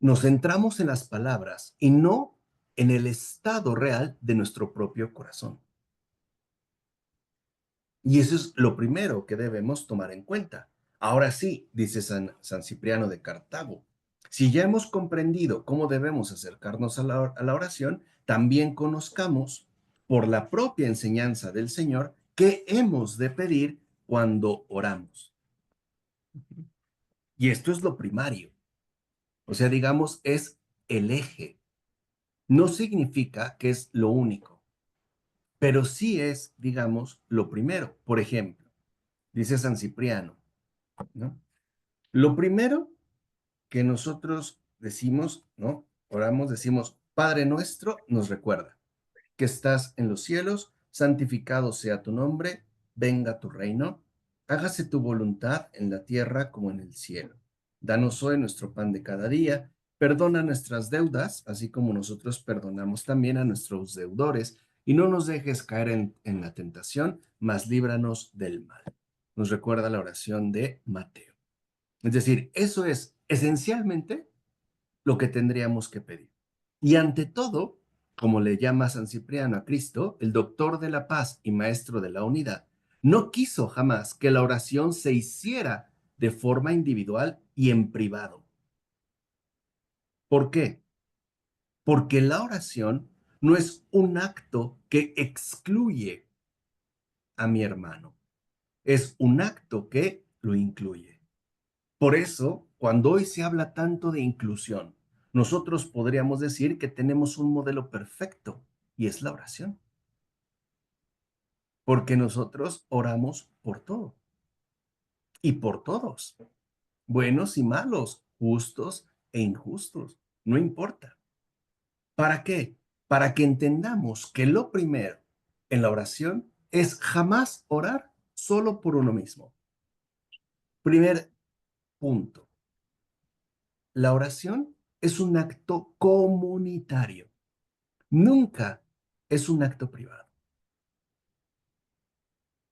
[SPEAKER 1] nos centramos en las palabras y no en el estado real de nuestro propio corazón. Y eso es lo primero que debemos tomar en cuenta. Ahora sí, dice San Cipriano de Cartago, si ya hemos comprendido cómo debemos acercarnos a la oración, también conozcamos por la propia enseñanza del Señor qué hemos de pedir cuando oramos. Y esto es lo primario. O sea, digamos, es el eje. No significa que es lo único, pero sí es, digamos, lo primero. Por ejemplo, dice San Cipriano, ¿no? Lo primero que nosotros decimos, ¿no? Oramos, decimos, Padre nuestro, nos recuerda que estás en los cielos, santificado sea tu nombre, venga tu reino, hágase tu voluntad en la tierra como en el cielo. Danos hoy nuestro pan de cada día, perdona nuestras deudas, así como nosotros perdonamos también a nuestros deudores, y no nos dejes caer en la tentación, mas líbranos del mal. Nos recuerda la oración de Mateo. Es decir, eso es esencialmente lo que tendríamos que pedir. Y ante todo, como le llama San Cipriano a Cristo, el doctor de la paz y maestro de la unidad, no quiso jamás que la oración se hiciera de forma individual y en privado. ¿Por qué? Porque la oración no es un acto que excluye a mi hermano, es un acto que lo incluye. Por eso, cuando hoy se habla tanto de inclusión, nosotros podríamos decir que tenemos un modelo perfecto y es la oración. Porque nosotros oramos por todo y por todos, buenos y malos, justos e injustos, no importa. ¿Para qué? Para que entendamos que lo primero en la oración es jamás orar solo por uno mismo. Primer punto. La oración es un acto comunitario. Nunca es un acto privado.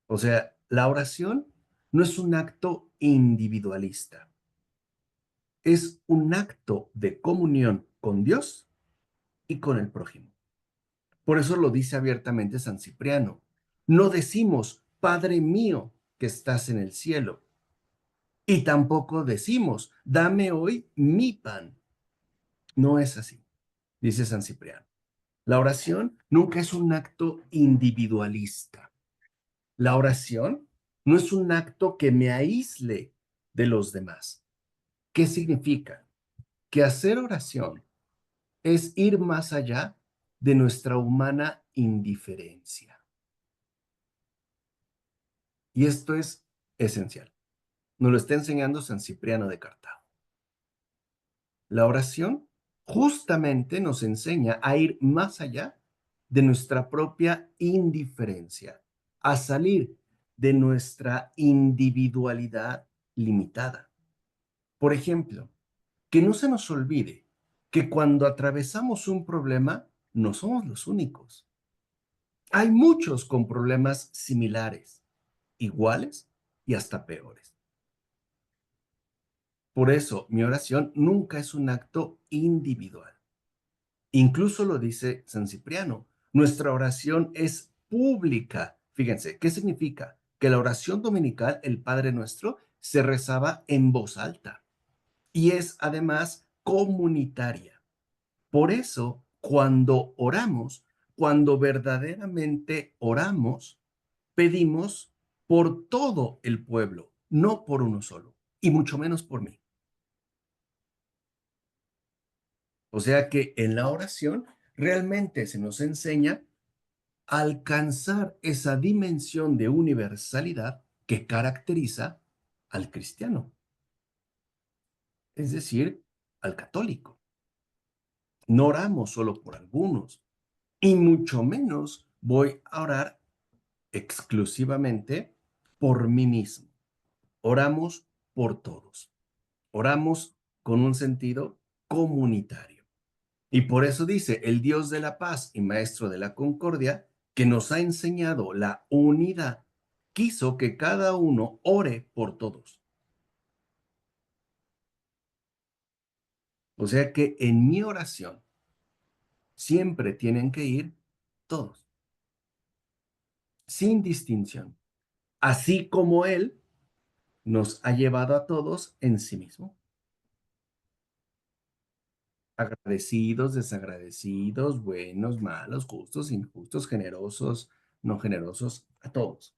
[SPEAKER 1] O sea, la oración no es un acto individualista. Es un acto de comunión con Dios y con el prójimo. Por eso lo dice abiertamente San Cipriano. No decimos, Padre mío que estás en el cielo. Y tampoco decimos, dame hoy mi pan. No es así, dice San Cipriano. La oración nunca es un acto individualista. La oración no es un acto que me aísle de los demás. ¿Qué significa? Que hacer oración es ir más allá de nuestra humana indiferencia. Y esto es esencial. Nos lo está enseñando San Cipriano de Cartago. La oración justamente nos enseña a ir más allá de nuestra propia indiferencia, a salir de nuestra individualidad limitada. Por ejemplo, que no se nos olvide que cuando atravesamos un problema, no somos los únicos. Hay muchos con problemas similares, iguales y hasta peores. Por eso, mi oración nunca es un acto individual. Incluso lo dice San Cipriano, nuestra oración es pública. Fíjense, ¿qué significa? Que la oración dominical, el Padre Nuestro, se rezaba en voz alta y es además comunitaria. Por eso, cuando oramos, cuando verdaderamente oramos, pedimos por todo el pueblo, no por uno solo, y mucho menos por mí. O sea que en la oración realmente se nos enseña a alcanzar esa dimensión de universalidad que caracteriza al cristiano, es decir, al católico. No oramos solo por algunos, y mucho menos voy a orar exclusivamente por mí mismo. Oramos por todos. Oramos con un sentido comunitario. Y por eso dice, el Dios de la paz y maestro de la concordia, que nos ha enseñado la unidad, quiso que cada uno ore por todos. O sea que en mi oración siempre tienen que ir todos, sin distinción, así como Él nos ha llevado a todos en sí mismo. Agradecidos, desagradecidos, buenos, malos, justos, injustos, generosos, no generosos, a todos.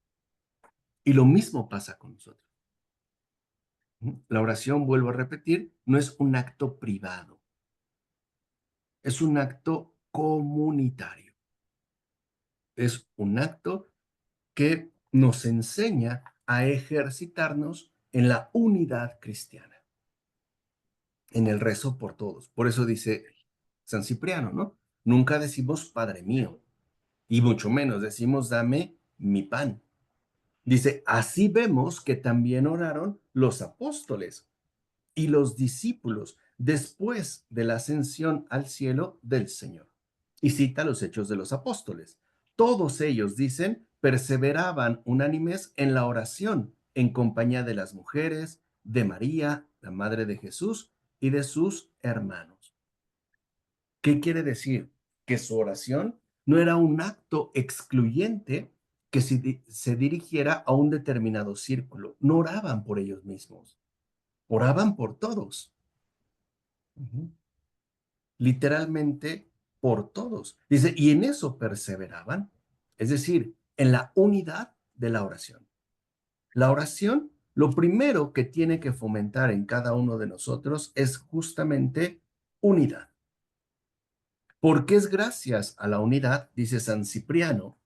[SPEAKER 1] Y lo mismo pasa con nosotros. La oración, vuelvo a repetir, no es un acto privado, es un acto comunitario. Es un acto que nos enseña a ejercitarnos en la unidad cristiana, en el rezo por todos. Por eso dice San Cipriano, ¿no? Nunca decimos Padre mío, y mucho menos decimos dame mi pan. Dice, así vemos que también oraron los apóstoles y los discípulos después de la ascensión al cielo del Señor. Y cita los hechos de los apóstoles. Todos ellos, dicen, perseveraban unánimes en la oración en compañía de las mujeres, de María, la madre de Jesús, y de sus hermanos. ¿Qué quiere decir? Que su oración no era un acto excluyente que se dirigiera a un determinado círculo. No oraban por ellos mismos, oraban por todos. Literalmente por todos. Dice, y en eso perseveraban, es decir, en la unidad de la oración. La oración, lo primero que tiene que fomentar en cada uno de nosotros es justamente unidad. Porque es gracias a la unidad, dice San Cipriano,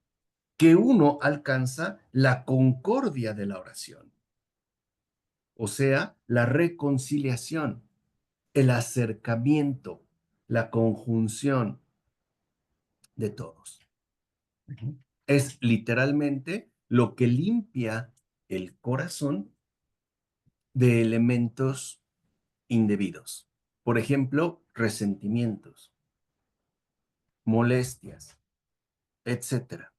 [SPEAKER 1] que uno alcanza la concordia de la oración, o sea, la reconciliación, el acercamiento, la conjunción de todos. Es literalmente lo que limpia el corazón de elementos indebidos. Por ejemplo, resentimientos, molestias, etcétera.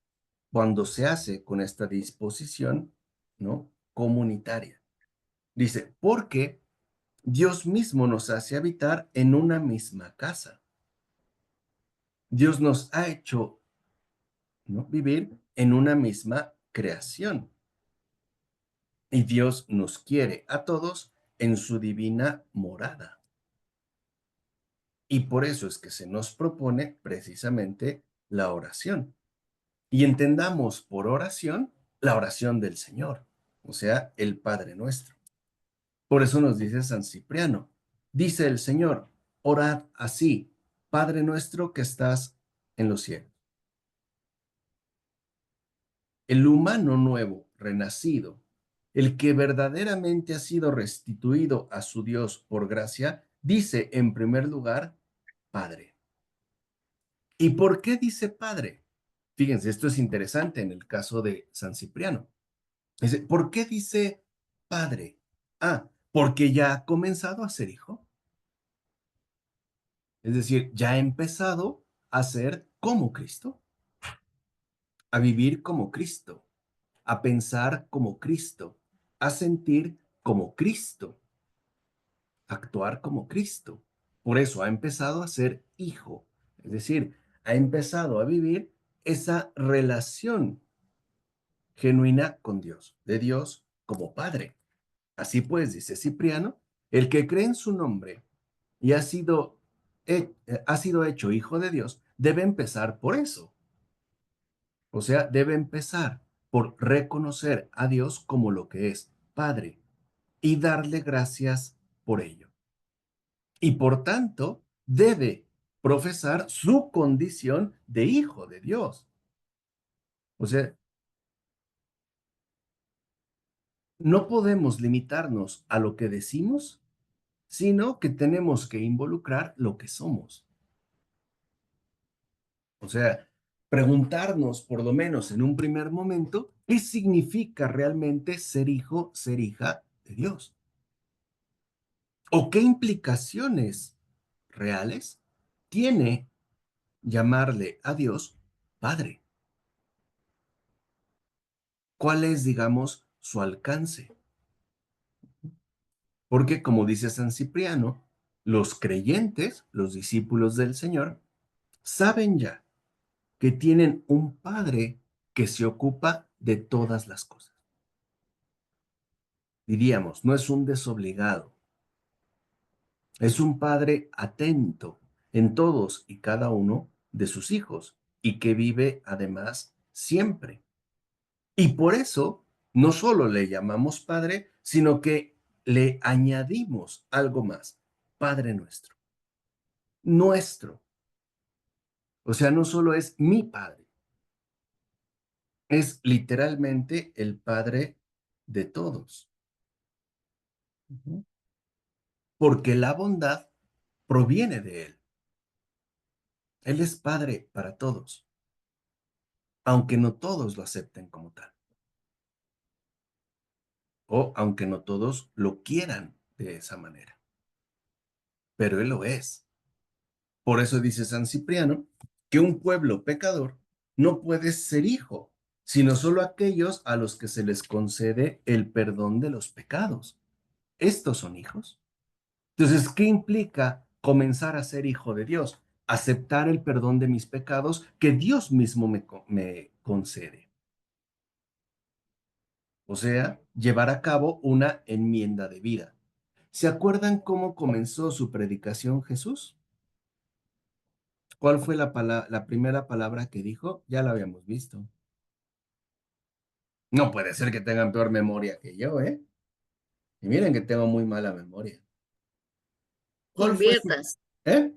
[SPEAKER 1] Cuando se hace con esta disposición, ¿no? Comunitaria. Dice, porque Dios mismo nos hace habitar en una misma casa. Dios nos ha hecho, ¿no? Vivir en una misma creación. Y Dios nos quiere a todos en su divina morada. Y por eso es que se nos propone precisamente la oración. Y entendamos por oración la oración del Señor, o sea, el Padre nuestro. Por eso nos dice San Cipriano, dice el Señor, orad así, Padre nuestro que estás en los cielos. El humano nuevo, renacido, el que verdaderamente ha sido restituido a su Dios por gracia, dice en primer lugar, Padre. ¿Y por qué dice Padre? Fíjense, esto es interesante en el caso de San Cipriano. Dice, ¿por qué dice Padre? Ah, porque ya ha comenzado a ser hijo. Es decir, ya ha empezado a ser como Cristo, a vivir como Cristo, a pensar como Cristo, a sentir como Cristo, a actuar como Cristo. Por eso ha empezado a ser hijo, es decir, ha empezado a vivir esa relación genuina con Dios, de Dios como Padre. Así pues, dice Cipriano, el que cree en su nombre y ha sido hecho hijo de Dios, debe empezar por eso. O sea, debe empezar por reconocer a Dios como lo que es, Padre, y darle gracias por ello. Y por tanto, debe profesar su condición de hijo de Dios. O sea, no podemos limitarnos a lo que decimos, sino que tenemos que involucrar lo que somos. O sea, preguntarnos, por lo menos en un primer momento, qué significa realmente ser hijo, ser hija de Dios. ¿O qué implicaciones reales, tiene llamarle a Dios Padre. ¿Cuál es, digamos, su alcance? Porque, como dice San Cipriano, los creyentes, los discípulos del Señor, saben ya que tienen un Padre que se ocupa de todas las cosas. Diríamos, no es un desobligado, es un Padre atento en todos y cada uno de sus hijos y que vive además siempre. Y por eso no solo le llamamos Padre, sino que le añadimos algo más, Padre nuestro. Nuestro. O sea, no solo es mi Padre, es literalmente el Padre de todos. Porque la bondad proviene de Él. Él es Padre para todos, aunque no todos lo acepten como tal, o aunque no todos lo quieran de esa manera, pero Él lo es. Por eso dice San Cipriano que un pueblo pecador no puede ser hijo, sino solo aquellos a los que se les concede el perdón de los pecados. Estos son hijos. Entonces, ¿qué implica comenzar a ser hijo de Dios? Aceptar el perdón de mis pecados que Dios mismo me concede. O sea, llevar a cabo una enmienda de vida. ¿Se acuerdan cómo comenzó su predicación Jesús? ¿Cuál fue la primera palabra que dijo? Ya la habíamos visto. No puede ser que tengan peor memoria que yo, ¿eh? Y miren que tengo muy mala memoria. ¿Cuál fue su...
[SPEAKER 3] Conviértanse.
[SPEAKER 1] ¿Eh?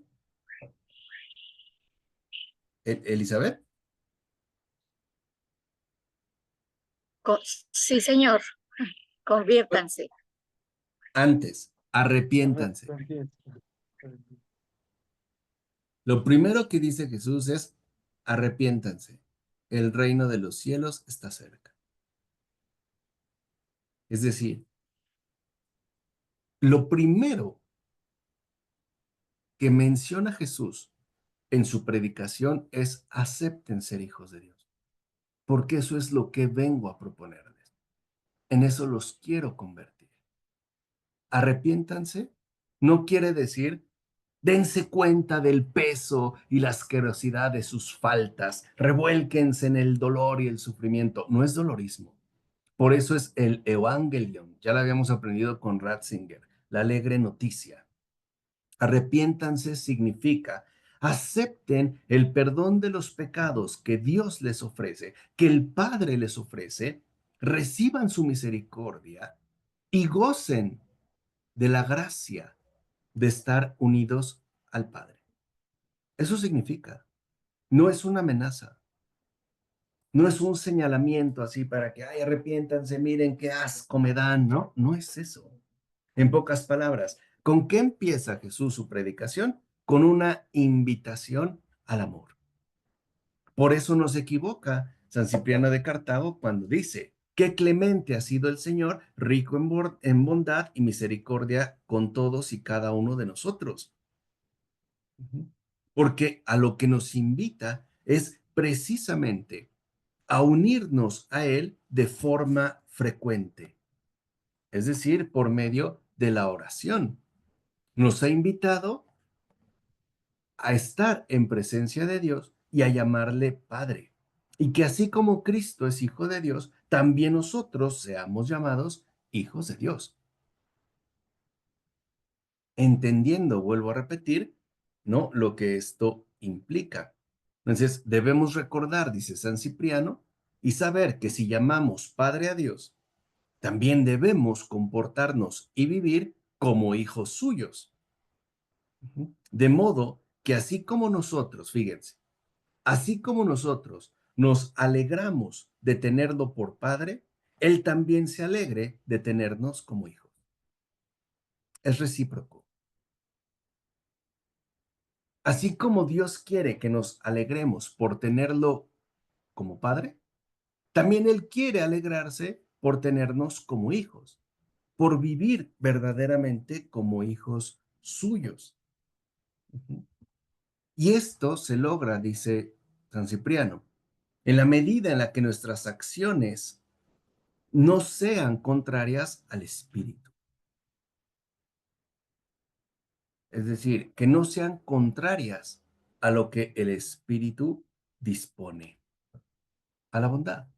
[SPEAKER 1] ¿Elizabeth?
[SPEAKER 3] Sí, señor. Conviértanse.
[SPEAKER 1] Antes, arrepiéntanse. Lo primero que dice Jesús es, arrepiéntanse. El reino de los cielos está cerca. Es decir, lo primero que menciona Jesús en su predicación es acepten ser hijos de Dios, porque eso es lo que vengo a proponerles. En eso los quiero convertir. Arrepiéntanse no quiere decir dense cuenta del peso y la asquerosidad de sus faltas, revuélquense en el dolor y el sufrimiento. No es dolorismo. Por eso es el Evangelion. Ya lo habíamos aprendido con Ratzinger, la alegre noticia. Arrepiéntanse significa acepten el perdón de los pecados que Dios les ofrece, que el Padre les ofrece, reciban su misericordia y gocen de la gracia de estar unidos al Padre. Eso significa, no es una amenaza, no es un señalamiento así para que, ay, arrepiéntanse, miren qué asco me dan, no, no es eso. En pocas palabras, ¿con qué empieza Jesús su predicación? Con una invitación al amor. Por eso no se equivoca San Cipriano de Cartago cuando dice, qué clemente ha sido el Señor, rico en bondad y misericordia con todos y cada uno de nosotros. Porque a lo que nos invita es precisamente a unirnos a Él de forma frecuente, es decir, por medio de la oración. Nos ha invitado a estar en presencia de Dios y a llamarle Padre. Y que así como Cristo es hijo de Dios, también nosotros seamos llamados hijos de Dios. Entendiendo, vuelvo a repetir, ¿no? Lo que esto implica. Entonces, debemos recordar, dice San Cipriano, y saber que si llamamos Padre a Dios, también debemos comportarnos y vivir como hijos suyos. De modo que así como nosotros, fíjense, así como nosotros nos alegramos de tenerlo por Padre, Él también se alegre de tenernos como hijos. Es recíproco. Así como Dios quiere que nos alegremos por tenerlo como Padre, también Él quiere alegrarse por tenernos como hijos, por vivir verdaderamente como hijos suyos. Ujú. Y esto se logra, dice San Cipriano, en la medida en la que nuestras acciones no sean contrarias al Espíritu. Es decir, que no sean contrarias a lo que el Espíritu dispone, a la bondad,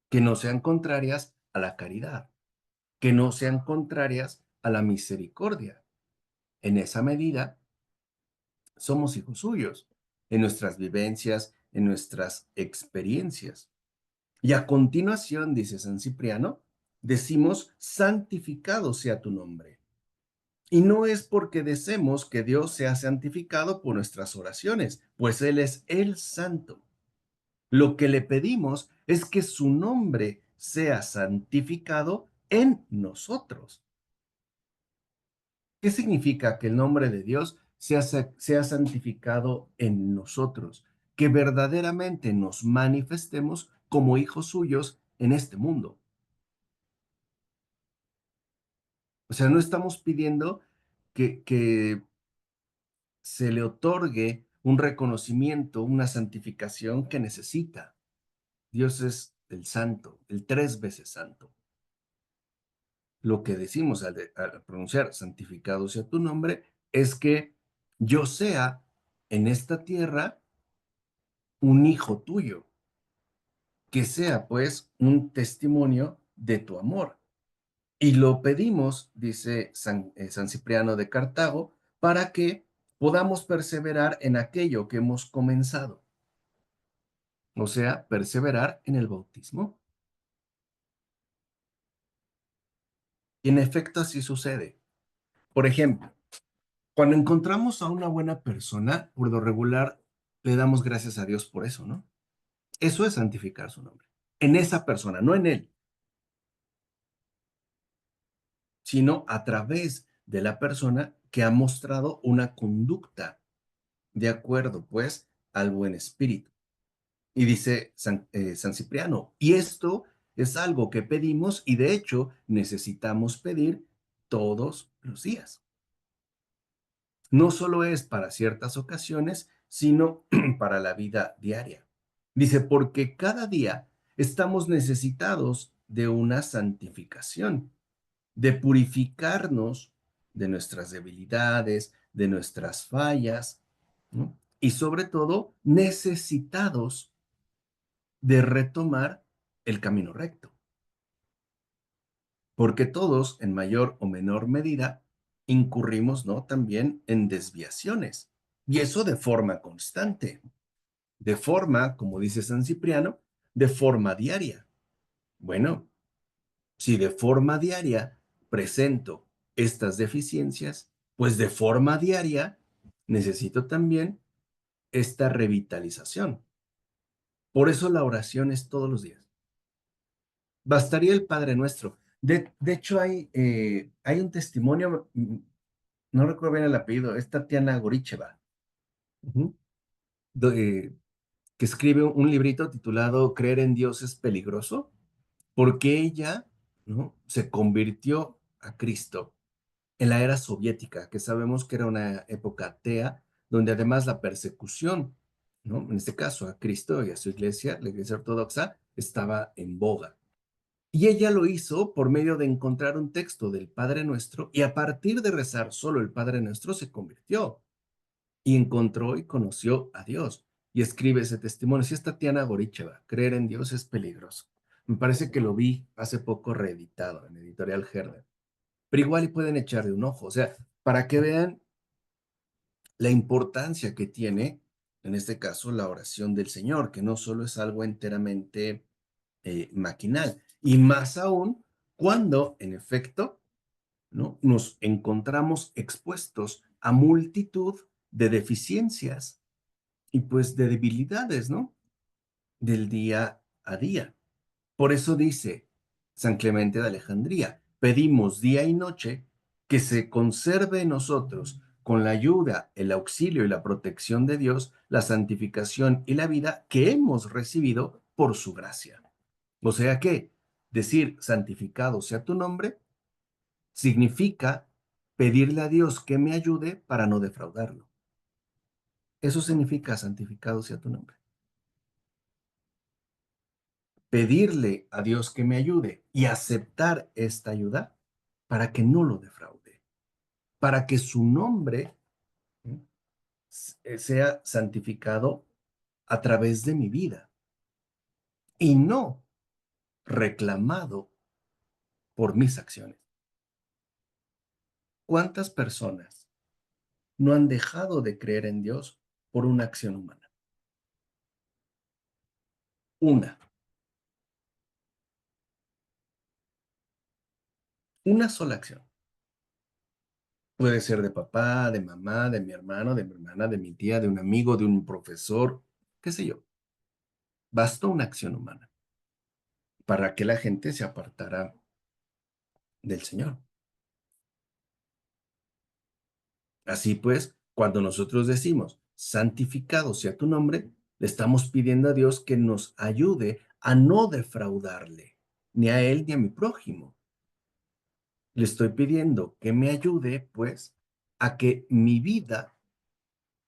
[SPEAKER 1] que no sean contrarias a la caridad, que no sean contrarias a la misericordia. En esa medida, somos hijos suyos, en nuestras vivencias, en nuestras experiencias. Y a continuación, dice San Cipriano, decimos, santificado sea tu nombre. Y no es porque deseemos que Dios sea santificado por nuestras oraciones, pues Él es el santo. Lo que le pedimos es que su nombre sea santificado en nosotros. ¿Qué significa que el nombre de Dios sea santificado en nosotros? Que verdaderamente nos manifestemos como hijos suyos en este mundo. O sea, no estamos pidiendo que se le otorgue un reconocimiento, una santificación que necesita. Dios es el santo, el 3 veces santo. Lo que decimos al pronunciar santificado sea tu nombre es que yo sea en esta tierra un hijo tuyo, que sea pues un testimonio de tu amor. Y lo pedimos, dice San Cipriano de Cartago, para que podamos perseverar en aquello que hemos comenzado, o sea, perseverar en el bautismo. Y en efecto así sucede. Por ejemplo, cuando encontramos a una buena persona, por lo regular, le damos gracias a Dios por eso, ¿no? Eso es santificar su nombre. En esa persona, no en él, sino a través de la persona que ha mostrado una conducta de acuerdo, pues, al buen espíritu. Y dice San Cipriano, y esto es algo que pedimos y de hecho necesitamos pedir todos los días. No solo es para ciertas ocasiones, sino para la vida diaria. Dice, porque cada día estamos necesitados de una santificación, de purificarnos de nuestras debilidades, de nuestras fallas, ¿no? Y sobre todo necesitados de retomar el camino recto, porque todos, en mayor o menor medida, incurrimos, ¿no? También en desviaciones, y eso de forma constante, de forma, como dice San Cipriano, de forma diaria. Bueno, si de forma diaria presento estas deficiencias, pues de forma diaria necesito también esta revitalización. Por eso la oración es todos los días. Bastaría el Padre Nuestro. De hecho, hay un testimonio, no recuerdo bien el apellido, es Tatiana Goricheva, ujú, que escribe un librito titulado Creer en Dios es peligroso, porque ella, ¿no? Se convirtió a Cristo en la era soviética, que sabemos que era una época atea, donde además la persecución, ¿no? En este caso a Cristo y a su iglesia, la iglesia ortodoxa, estaba en boga. Y ella lo hizo por medio de encontrar un texto del Padre Nuestro y a partir de rezar solo el Padre Nuestro se convirtió y encontró y conoció a Dios. Y escribe ese testimonio. Si es Tatiana Goricheva, creer en Dios es peligroso. Me parece que lo vi hace poco reeditado en Editorial Herder. Pero igual y pueden echarle un ojo. O sea, para que vean la importancia que tiene, en este caso, la oración del Señor, que no solo es algo enteramente maquinal. Y más aún cuando, en efecto, ¿no? Nos encontramos expuestos a multitud de deficiencias y pues de debilidades, ¿no? Del día a día. Por eso dice San Clemente de Alejandría, pedimos día y noche que se conserve en nosotros, con la ayuda, el auxilio y la protección de Dios, la santificación y la vida que hemos recibido por su gracia. O sea que decir santificado sea tu nombre significa pedirle a Dios que me ayude para no defraudarlo. Eso significa santificado sea tu nombre. Pedirle a Dios que me ayude y aceptar esta ayuda para que no lo defraude, para que su nombre sea santificado a través de mi vida y no reclamado por mis acciones. ¿Cuántas personas no han dejado de creer en Dios por una acción humana? Una sola acción. Puede ser de papá, de mamá, de mi hermano, de mi hermana, de mi tía, de un amigo, de un profesor, qué sé yo. Bastó una acción humana para que la gente se apartara del Señor. Así pues, cuando nosotros decimos, santificado sea tu nombre, le estamos pidiendo a Dios que nos ayude a no defraudarle, ni a él ni a mi prójimo. Le estoy pidiendo que me ayude, pues, a que mi vida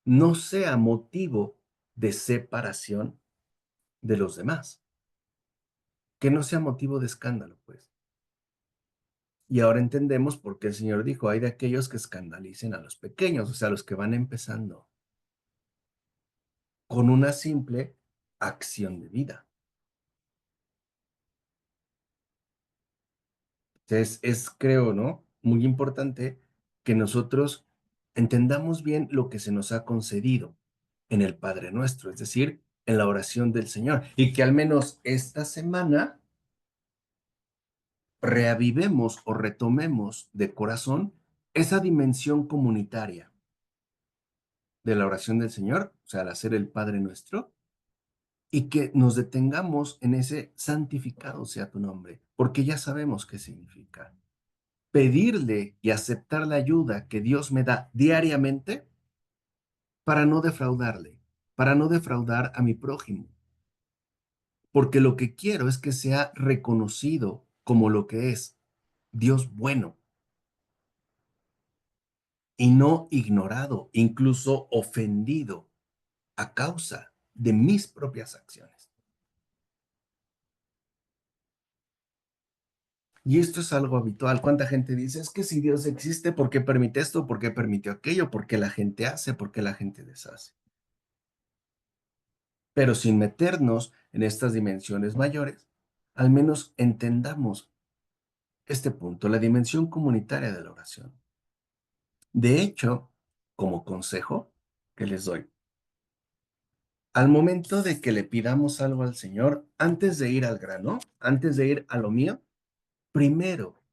[SPEAKER 1] no sea motivo de separación de los demás, que no sea motivo de escándalo, pues. Y ahora entendemos por qué el Señor dijo, hay de aquellos que escandalicen a los pequeños, o sea, a los que van empezando, con una simple acción de vida. Entonces, creo, ¿no? Muy importante que nosotros entendamos bien lo que se nos ha concedido en el Padre Nuestro, es decir, en la oración del Señor, y que al menos esta semana reavivemos o retomemos de corazón esa dimensión comunitaria de la oración del Señor, o sea, al hacer el Padre Nuestro, y que nos detengamos en ese santificado sea tu nombre, porque ya sabemos qué significa. Pedirle y aceptar la ayuda que Dios me da diariamente para no defraudarle, para no defraudar a mi prójimo, porque lo que quiero es que sea reconocido como lo que es Dios bueno y no ignorado, incluso ofendido a causa de mis propias acciones. Y esto es algo habitual. ¿Cuánta gente dice, es que si Dios existe, ¿por qué permite esto? ¿Por qué permitió aquello? ¿Por qué la gente hace? ¿Por qué la gente deshace? Pero sin meternos en estas dimensiones mayores, al menos entendamos este punto, la dimensión comunitaria de la oración. De hecho, como consejo que les doy, al momento de que le pidamos algo al Señor, antes de ir al grano, antes de ir a lo mío, primero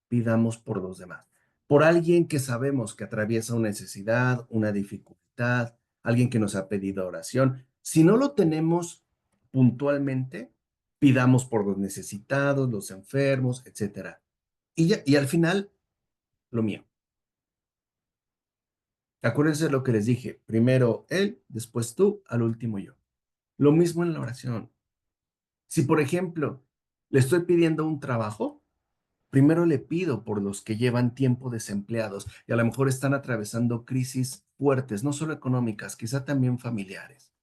[SPEAKER 1] pidamos por los demás, por alguien que sabemos que atraviesa una necesidad, una dificultad, alguien que nos ha pedido oración. Si no lo tenemos puntualmente, pidamos por los necesitados, los enfermos, etcétera. Y al final, lo mío. Acuérdense de lo que les dije, primero él, después tú, al último yo. Lo mismo en la oración. Si, por ejemplo, le estoy pidiendo un trabajo, primero le pido por los que llevan tiempo desempleados y a lo mejor están atravesando crisis fuertes, no solo económicas, quizá también familiares.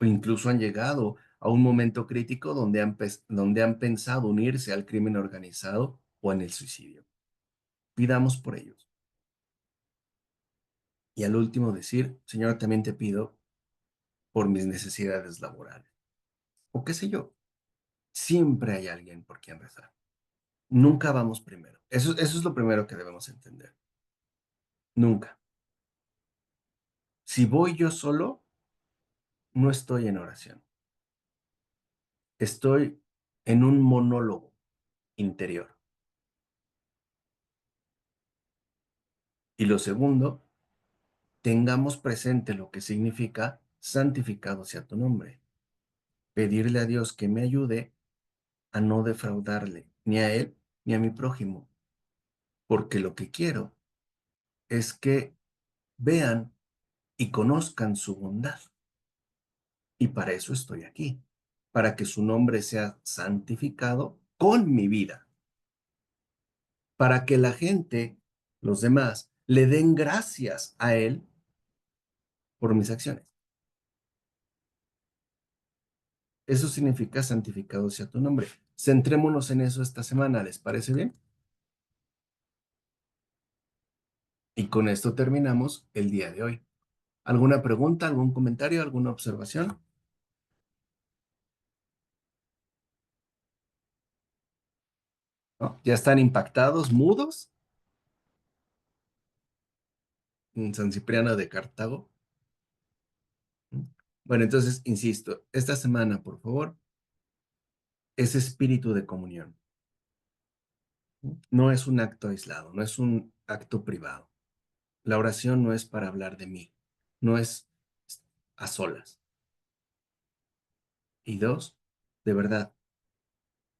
[SPEAKER 1] O incluso han llegado a un momento crítico donde han pensado unirse al crimen organizado o en el suicidio. Pidamos por ellos. Y al último decir, Señor, también te pido por mis necesidades laborales. O qué sé yo. Siempre hay alguien por quien rezar. Nunca vamos primero. Eso es lo primero que debemos entender. Nunca. Si voy yo solo, no estoy en oración. Estoy en un monólogo interior. Y lo segundo, tengamos presente lo que significa santificado sea tu nombre. Pedirle a Dios que me ayude a no defraudarle, ni a él, ni a mi prójimo. Porque lo que quiero es que vean y conozcan su bondad. Y para eso estoy aquí, para que su nombre sea santificado con mi vida, para que la gente, los demás, le den gracias a Él por mis acciones. Eso significa santificado sea tu nombre. Centrémonos en eso esta semana, ¿les parece bien? Y con esto terminamos el día de hoy. ¿Alguna pregunta, algún comentario, alguna observación? ¿No? ¿Ya están impactados, mudos? En San Cipriano de Cartago. Bueno, entonces, insisto, esta semana, por favor, ese espíritu de comunión. No es un acto aislado, no es un acto privado. La oración no es para hablar de mí, no es a solas. Y dos, de verdad,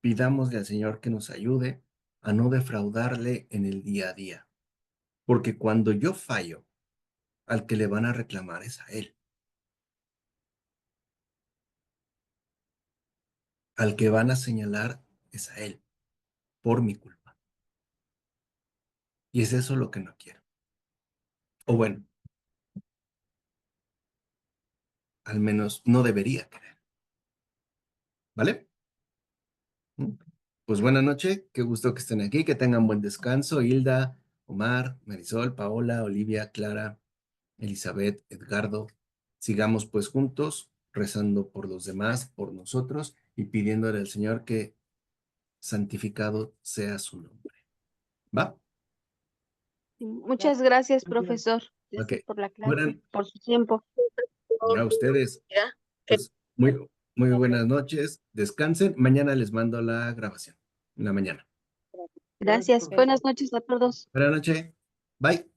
[SPEAKER 1] pidámosle al Señor que nos ayude a no defraudarle en el día a día. Porque cuando yo fallo, al que le van a reclamar es a Él. Al que van a señalar es a Él, por mi culpa. Y es eso lo que no quiero. O bueno, al menos no debería querer. ¿Vale? Pues buena noche, qué gusto que estén aquí, que tengan buen descanso. Hilda, Omar, Marisol, Paola, Olivia, Clara, Elizabeth, Edgardo. Sigamos pues juntos, rezando por los demás, por nosotros y pidiéndole al Señor que santificado sea su nombre. ¿Va?
[SPEAKER 4] Muchas gracias, profesor.
[SPEAKER 1] Ok.
[SPEAKER 4] Gracias por la clase,
[SPEAKER 1] Buenas,
[SPEAKER 4] por su tiempo.
[SPEAKER 1] a ustedes.
[SPEAKER 3] Mira, que
[SPEAKER 1] Pues muy buenas noches. Descansen. Mañana les mando la grabación. En la mañana.
[SPEAKER 4] Gracias. Buenas noches a todos.
[SPEAKER 1] Buenas noches. Bye.